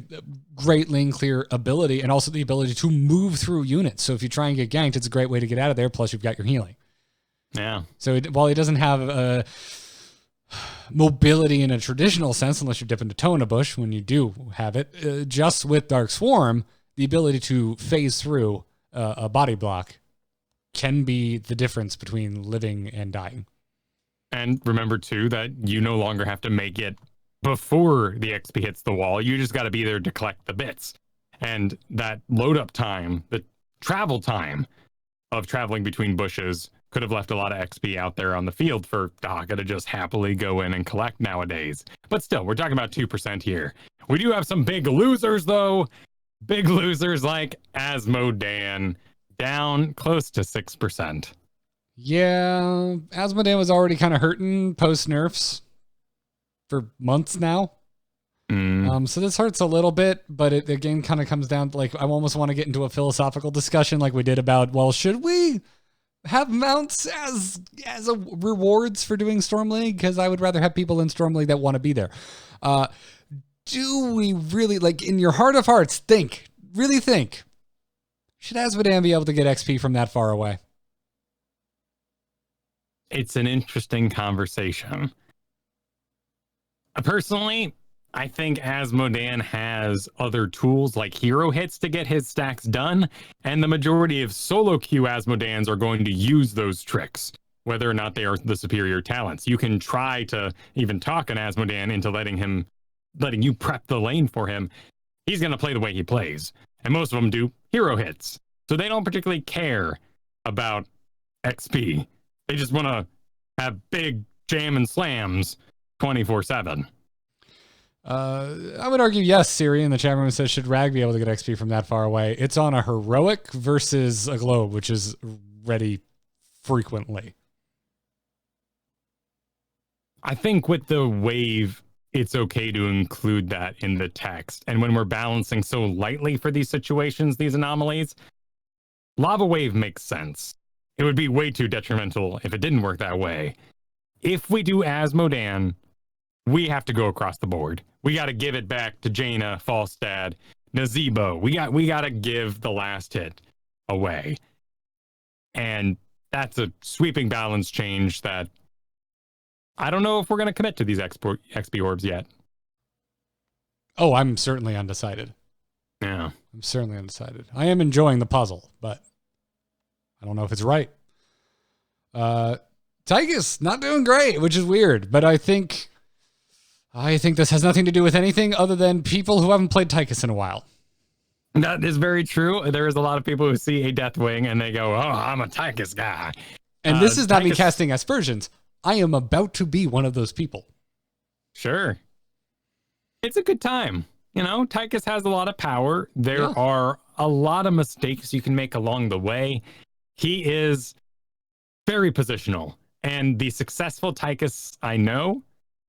great lane clear ability and also the ability to move through units. So if you try and get ganked, it's a great way to get out of there. Plus, you've got your healing. Yeah. So while he doesn't have mobility in a traditional sense, unless you dip into toe in a bush, when you do have it, just with Dark Swarm, the ability to phase through a body block can be the difference between living and dying. And remember, too, that you no longer have to make it before the XP hits the wall. You just got to be there to collect the bits. And that load up time, the travel time of traveling between bushes could have left a lot of XP out there on the field for Dahaka to just happily go in and collect nowadays. But still, we're talking about 2% here. We do have some big losers, though. Big losers like Asmodan, down close to 6%. Yeah, Asmodan was already kind of hurting post-nerfs for months now. So this hurts a little bit, but it again kind of comes down to, like, I almost want to get into a philosophical discussion like we did about, well, should we have mounts as a rewards for doing Storm League? Because I would rather have people in Storm League that want to be there. Do we really, like, in your heart of hearts, really think, should Asmodan be able to get XP from that far away? It's an interesting conversation. Personally, I think Asmodan has other tools like hero hits to get his stacks done, and the majority of solo queue Asmodans are going to use those tricks, whether or not they are the superior talents. You can try to even talk an Asmodan into letting you prep the lane for him. He's going to play the way he plays, and most of them do hero hits, so they don't particularly care about XP. They just want to have big jam and slams 24/7. I would argue yes. Siri in the chat room says, should Rag be able to get XP from that far away? It's on a heroic versus a globe, which is ready frequently. I think with the wave, it's okay to include that in the text. And when we're balancing so lightly for these situations, these anomalies, Lava Wave makes sense. It would be way too detrimental if it didn't work that way. If we do Asmodan, we have to go across the board. We got to give it back to Jaina, Falstad, Nazebo. We got to give the last hit away. And that's a sweeping balance change that I don't know if we're going to commit to these XP orbs yet. Oh, I'm certainly undecided. Yeah. I'm certainly undecided. I am enjoying the puzzle, but I don't know if it's right. Tychus not doing great, which is weird, but I think this has nothing to do with anything other than people who haven't played Tychus in a while. That is very true. There is a lot of people who see a Deathwing and they go, oh, I'm a Tychus guy. And this is not me casting aspersions. I am about to be one of those people. Sure. It's a good time. You know, Tychus has a lot of power. There are a lot of mistakes you can make along the way. He is very positional. And the successful Tychus I know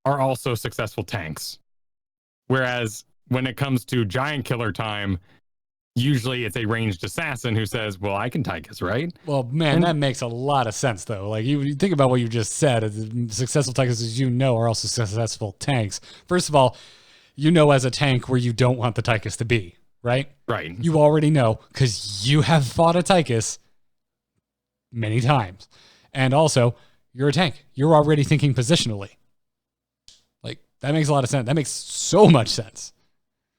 are also successful tanks. Whereas when it comes to giant killer time, usually it's a ranged assassin who says, well, I can Tychus, right? Well, man, that makes a lot of sense, though. Like, you think about what you just said. Successful Tychus, as you know, are also successful tanks. First of all, you know as a tank where you don't want the Tychus to be, right? Right. You already know because you have fought a Tychus many times. And also, you're a tank. You're already thinking positionally. Like, that makes a lot of sense. That makes so much sense.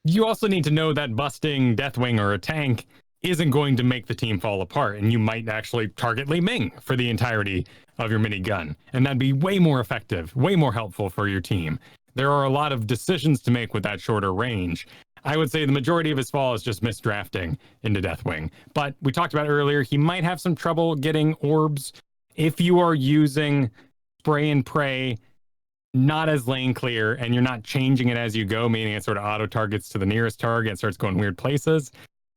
You also need to know that busting Deathwing or a tank isn't going to make the team fall apart, and you might actually target Li Ming for the entirety of your minigun, and that'd be way more effective, way more helpful for your team. There are a lot of decisions to make with that shorter range. I would say the majority of his fall is just misdrafting into Deathwing, but we talked about earlier, he might have some trouble getting orbs if you are using spray and pray not as lane clear, and you're not changing it as you go, meaning it sort of auto targets to the nearest target and starts going weird places.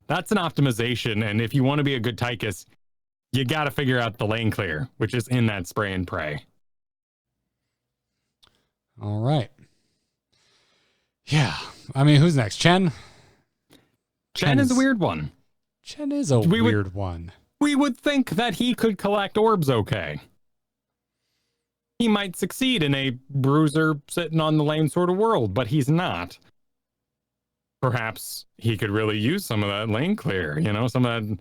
That's an optimization, and if you want to be a good Tychus, you got to figure out the lane clear, which is in that spray and pray. All right. Yeah. I mean, who's next? Chen? Chen is a weird one. Chen is a weird one. We would think that he could collect orbs okay. He might succeed in a bruiser sitting on the lane sort of world, but he's not. Perhaps he could really use some of that lane clear, you know, some of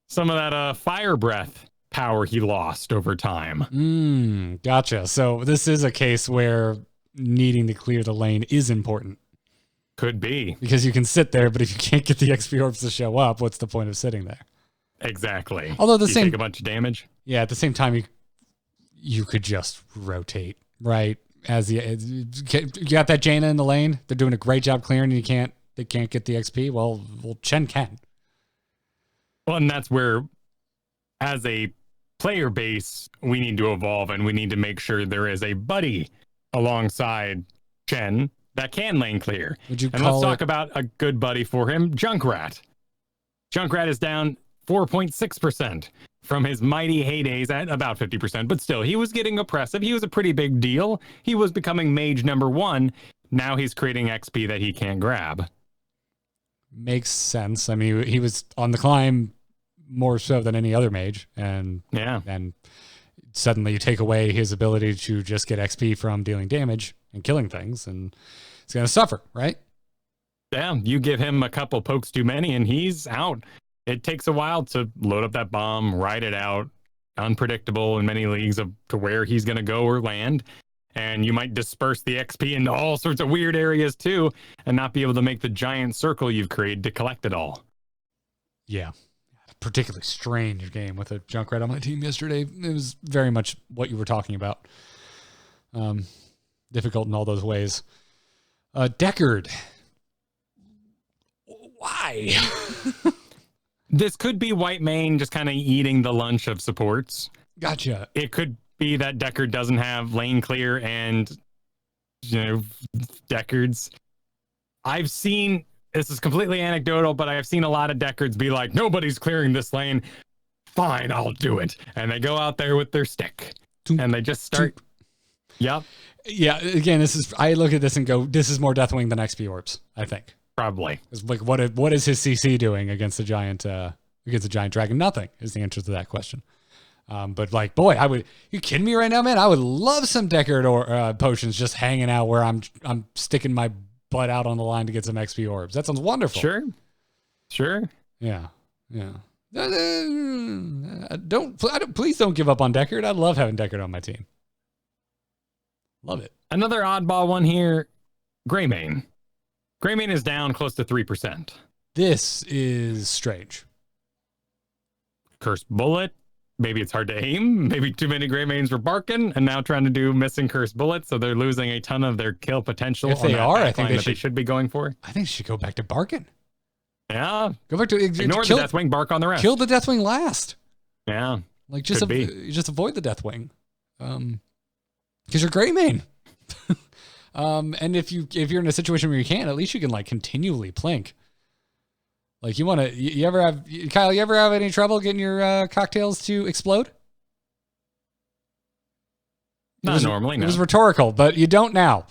that fire breath power he lost over time. Gotcha. So this is a case where needing to clear the lane is important. Could be. Because you can sit there, but if you can't get the XP orbs to show up, what's the point of sitting there? Exactly. Although you take a bunch of damage. Yeah, at the same time, you could just rotate, right? As you got that Jaina in the lane, they're doing a great job clearing, and they can't get the XP. Well, Chen can. Well, and that's where, as a player base, we need to evolve, and we need to make sure there is a buddy alongside Chen that can lane clear. Let's talk about a good buddy for him, Junkrat. Junkrat is down 4.6% from his mighty heydays at about 50%, but still, he was getting oppressive. He was a pretty big deal. He was becoming mage number 1, now he's creating XP that he can't grab. Makes sense. I mean, he was on the climb more so than any other mage, and suddenly you take away his ability to just get XP from dealing damage and killing things, and he's going to suffer, right? Yeah, you give him a couple pokes too many and he's out. It takes a while to load up that bomb, ride it out. Unpredictable in many leagues to where he's going to go or land. And you might disperse the XP into all sorts of weird areas too, and not be able to make the giant circle you've created to collect it all. Yeah. Particularly strange game with a Junkrat on my team yesterday. It was very much what you were talking about. Difficult in all those ways. Deckard. Why? This could be white mane just kind of eating the lunch of supports. Gotcha. It could be that Deckard doesn't have lane clear and, Deckards. I've seen, this is completely anecdotal, but I have seen a lot of Deckards be like, nobody's clearing this lane. Fine, I'll do it. And they go out there with their stick and they just start. Yep. Yeah. Again, I look at this and go, this is more Deathwing than XP Orbs, I think. Probably. It's like, what is his CC doing against a giant dragon? Nothing is the answer to that question. But like, boy, you kidding me right now, man? I would love some Deckard or potions just hanging out where I'm sticking my butt out on the line to get some XP orbs. That sounds wonderful. Sure. Yeah. Please don't give up on Deckard. I love having Deckard on my team. Love it. Another oddball one here. Greymane. Greymane is down close to 3%. This is strange. Cursed bullet. Maybe it's hard to aim. Maybe too many Greymanes were barking and now trying to do missing cursed bullets. So they're losing a ton of their kill potential. If they are, I think they should be going for. I think they should go back to barking. Yeah. Go back to ignore the Deathwing, bark on the rest. Kill the Deathwing last. Yeah. Like just avoid the Deathwing. Because you're Greymane. And if you're in a situation where you can't, at least you can like continually plink. Like you ever have Kyle? You ever have any trouble getting your cocktails to explode? Not normally. No. It was rhetorical, but you don't now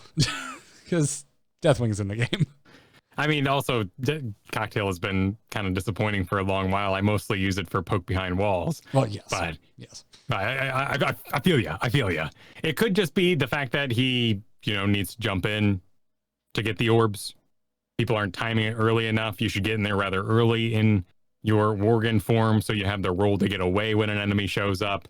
because Deathwing's in the game. I mean, also cocktail has been kind of disappointing for a long while. I mostly use it for poke behind walls. Well, yes, but yes, I feel you. I feel you. It could just be the fact that he needs to jump in to get the orbs. People aren't timing it early enough. You should get in there rather early in your Worgen form so you have the roll to get away when an enemy shows up.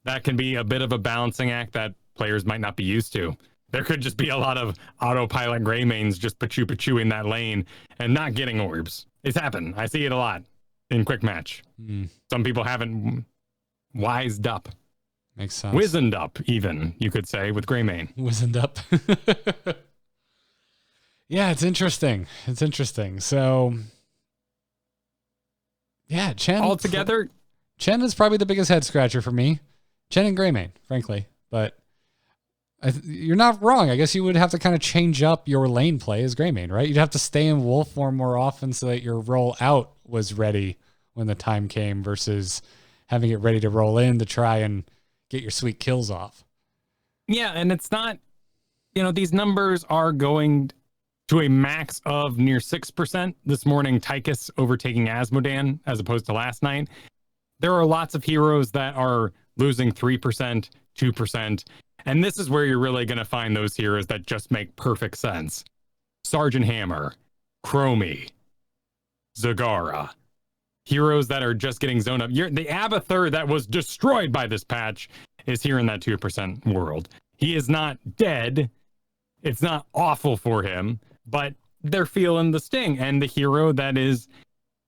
That can be a bit of a balancing act that players might not be used to. There could just be a lot of autopilot Greymanes just pachu in that lane and not getting orbs. It's happened. I see it a lot in quick match. Some people haven't wised up. Makes sense. Wizened up, even, you could say, with Greymane. Wizened up. Yeah, it's interesting. So, yeah, Chen. Altogether, Chen is probably the biggest head scratcher for me. Chen and Greymane, frankly. But you're not wrong. I guess you would have to kind of change up your lane play as Greymane, right? You'd have to stay in wolf form more often so that your roll out was ready when the time came versus having it ready to roll in to try and get your sweet kills off. Yeah, and it's not, these numbers are going to a max of near 6%. This morning, Tychus overtaking Asmodan as opposed to last night. There are lots of heroes that are losing 3%, 2%. And this is where you're really going to find those heroes that just make perfect sense. Sergeant Hammer, Chromie, Zagara. Heroes that are just getting zoned up. The Abathur that was destroyed by this patch is here in that 2% world. He is not dead. It's not awful for him, but they're feeling the sting. And the hero that is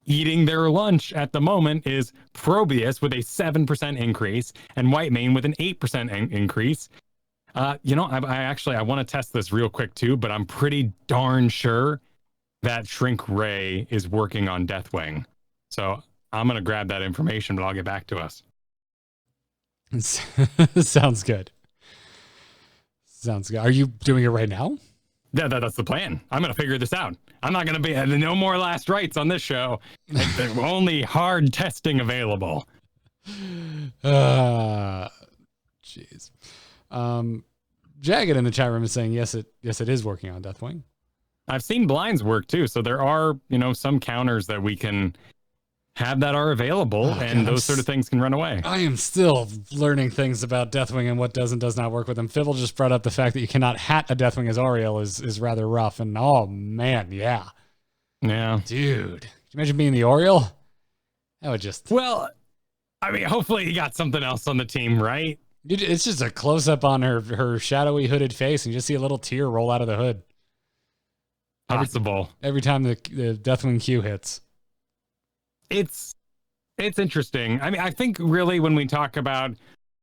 eating their lunch at the moment is Probius with a 7% increase and Whitemane with an 8% increase. I want to test this real quick too, but I'm pretty darn sure that Shrink Ray is working on Deathwing. So I'm going to grab that information, but I'll get back to us. Sounds good. Are you doing it right now? Yeah, that's the plan. I'm going to figure this out. I'm not going to be no more last rites on this show. There's only hard testing available. Jeez. Jagged in the chat room is saying yes, it is working on Deathwing. I've seen blinds work too, so there are some counters that we can have that are available, and those sort of things can run away. I am still learning things about Deathwing and what does and does not work with them. Fibble just brought up the fact that you cannot hat a Deathwing as Ariel is rather rough, and oh man, yeah, dude, can you imagine being the Oriole? That would just hopefully you got something else on the team, right? It's just a close up on her shadowy hooded face, and you just see a little tear roll out of the hood. Possible. Every time the Deathwing Q hits. It's interesting. I mean, I think really when we talk about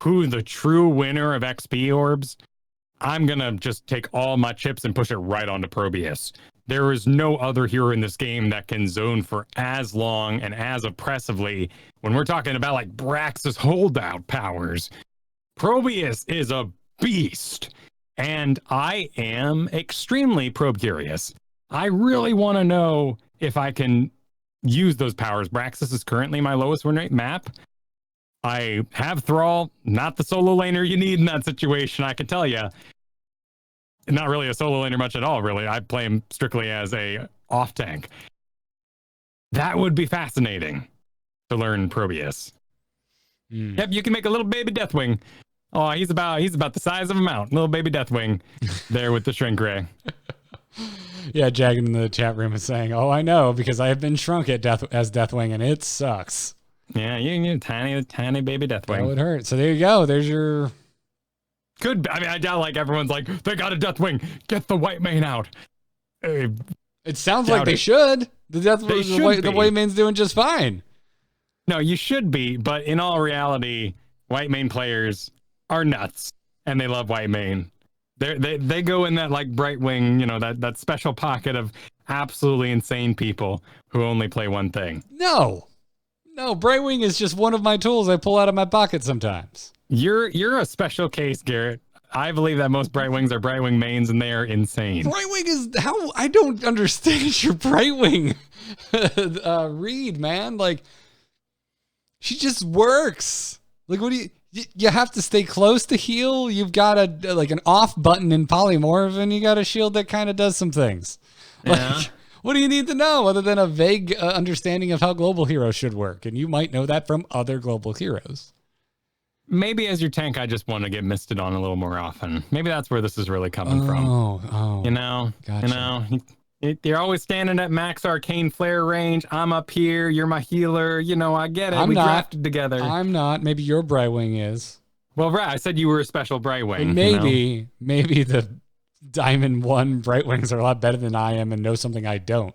who the true winner of XP orbs, I'm going to just take all my chips and push it right onto Probius. There is no other hero in this game that can zone for as long and as oppressively. When we're talking about like Brax's holdout powers, Probius is a beast. And I am extremely probe curious. I really want to know if I can use those powers. Braxis is currently my lowest win rate map. I have Thrall, not the solo laner you need in that situation, I can tell you. Not really a solo laner much at all, really. I play him strictly as a off tank. That would be fascinating to learn Probius. Yep, you can make a little baby Deathwing. Oh, he's about the size of a mountain. Little baby Deathwing there with the shrink ray. Yeah, Jagged in the chat room is saying, "Oh, I know because I have been shrunk as Deathwing, and it sucks." Yeah, you tiny baby Deathwing. That would hurt. So there you go. There's your. I doubt like everyone's like they got a Deathwing. Get the white mane out. It sounds like they should. The white mane's doing just fine. No, you should be, but in all reality, white mane players are nuts, and they love white mane. They go in that like Brightwing, that special pocket of absolutely insane people who only play one thing. No, Brightwing is just one of my tools I pull out of my pocket sometimes. You're a special case, Garrett. I believe that most Brightwings are Brightwing mains, and they are insane. Brightwing is how I don't understand your Brightwing read, man. Like she just works. Like what do you have to stay close to heal. You've got an off button in polymorph, and you got a shield that kind of does some things. Yeah. Like, what do you need to know other than a vague understanding of how global heroes should work? And you might know that from other global heroes. Maybe as your tank, I just want to get misted on a little more often. Maybe that's where this is really coming from. Oh, gotcha. You're always standing at max arcane flare range. I'm up here. You're my healer. I get it. We drafted together. I'm not. Maybe your Brightwing is. Well, right. I said you were a special Brightwing. And maybe the Diamond 1 Brightwings are a lot better than I am and know something I don't.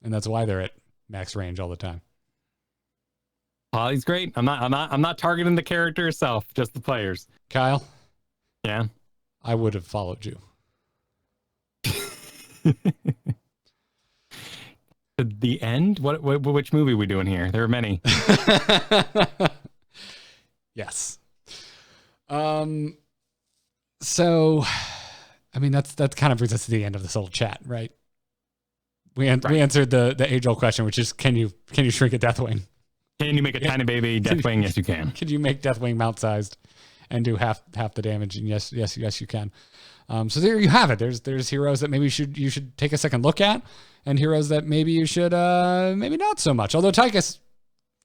And that's why they're at max range all the time. Polly's great. I'm not targeting the character itself, just the players. Kyle? Yeah. I would have followed you. The end? Which movie are we doing here? There are many. Yes. So, I mean, that's kind of brings us to the end of this little chat, right? We answered the age-old question, which is, can you shrink a Deathwing? Can you make a tiny baby Deathwing? Yes, you can. Could you make Deathwing mount-sized and do half the damage? And yes, you can. So there you have it. There's heroes that maybe you should take a second look at, and heroes that maybe you should maybe not so much. Although Tychus,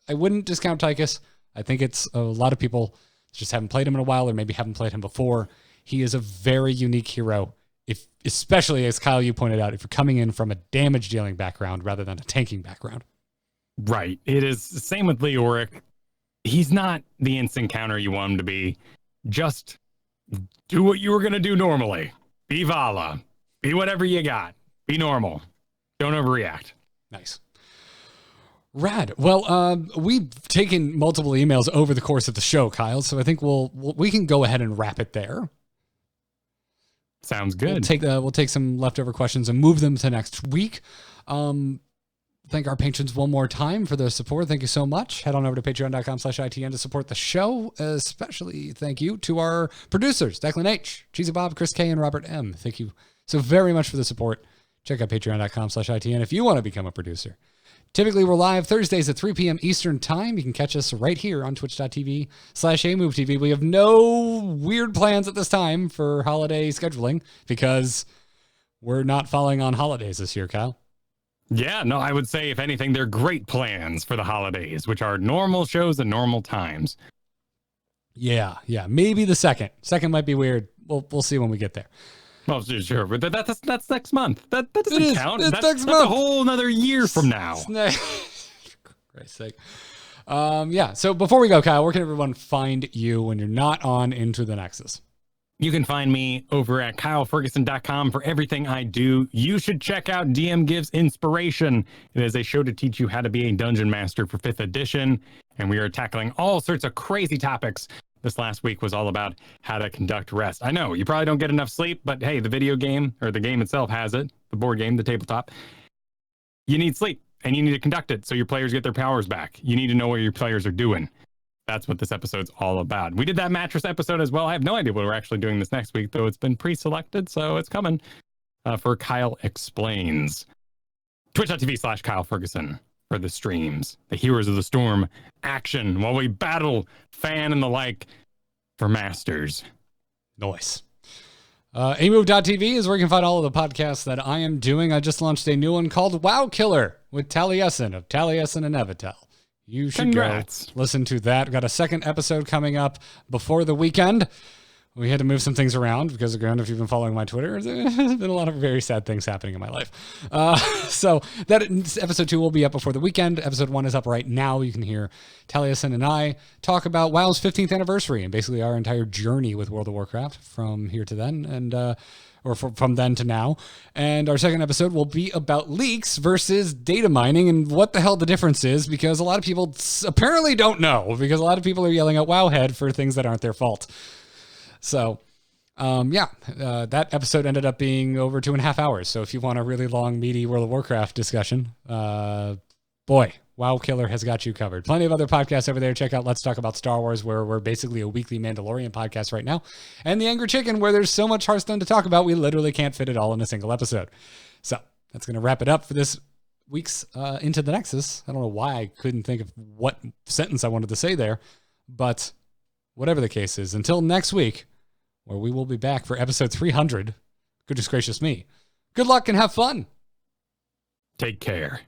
I wouldn't discount Tychus. I think it's a lot of people just haven't played him in a while, or maybe haven't played him before. He is a very unique hero. Especially as Kyle, you pointed out, if you're coming in from a damage dealing background rather than a tanking background. Right. It is the same with Leoric. He's not the instant counter you want him to be. Just do what you were going to do normally. Be Vala. Be whatever you got. Be normal. Don't overreact. Nice. Rad. Well, we've taken multiple emails over the course of the show, Kyle, so I think we can go ahead and wrap it there. Sounds good. We'll take some leftover questions and move them to next week. Thank our patrons one more time for their support. Thank you so much. Head on over to patreon.com/ITN to support the show. Especially thank you to our producers, Declan H, Cheesy Bob, Chris K, and Robert M. Thank you so very much for the support. Check out patreon.com/ITN if you want to become a producer. Typically, we're live Thursdays at 3 p.m. Eastern Time. You can catch us right here on twitch.tv/AMoveTV. We have no weird plans at this time for holiday scheduling because we're not falling on holidays this year, Kyle. Yeah, no, I would say, if anything, they're great plans for the holidays, which are normal shows and normal times. Yeah. Maybe the second. Second might be weird. We'll see when we get there. Well, sure, but that's next month. That doesn't count. It's That's next a month. whole another year from now. For Christ's sake. Yeah. So before we go, Kyle, where can everyone find you when you're not on Into the Nexus? You can find me over at kylefergusson.com for everything I do. You should check out DM Gives Inspiration. It is a show to teach you how to be a dungeon master for 5th edition, and we are tackling all sorts of crazy topics. This last week was all about how to conduct rest. I know you probably don't get enough sleep, but hey, the video game, or the game itself, has it. The board game, the tabletop. You need sleep, and you need to conduct it so your players get their powers back. You need to know what your players are doing. That's what this episode's all about. We did that mattress episode as well. I have no idea what we're actually doing this next week, though it's been pre-selected, so it's coming for Kyle Explains. Twitch.tv/Kyle Fergusson for the streams, the Heroes of the Storm action while we battle fan and the like for masters. Nice. Amove.tv is where you can find all of the podcasts that I am doing. I just launched a new one called WoW Killer with Taliesin of Taliesin and Evitel. You should go listen to that. Got a second episode coming up before the weekend. We had to move some things around because, again, if you've been following my Twitter, there's been a lot of very sad things happening in my life. So that episode 2 will be up before the weekend. Episode 1 is up right now. You can hear Taliesin and I talk about WoW's 15th anniversary and basically our entire journey with World of Warcraft from here to then, and from then to now. And our second episode will be about leaks versus data mining and what the hell the difference is, because a lot of people apparently don't know, because a lot of people are yelling at Wowhead for things that aren't their fault. So, that episode ended up being over 2.5 hours. So if you want a really long, meaty World of Warcraft discussion, boy, WoW Killer has got you covered. Plenty of other podcasts over there. Check out Let's Talk About Star Wars, where we're basically a weekly Mandalorian podcast right now. And The Angry Chicken, where there's so much Hearthstone to talk about, we literally can't fit it all in a single episode. So that's going to wrap it up for this week's Into the Nexus. I don't know why I couldn't think of what sentence I wanted to say there, but whatever the case is, until next week, where we will be back for episode 300. Goodness gracious me. Good luck and have fun. Take care.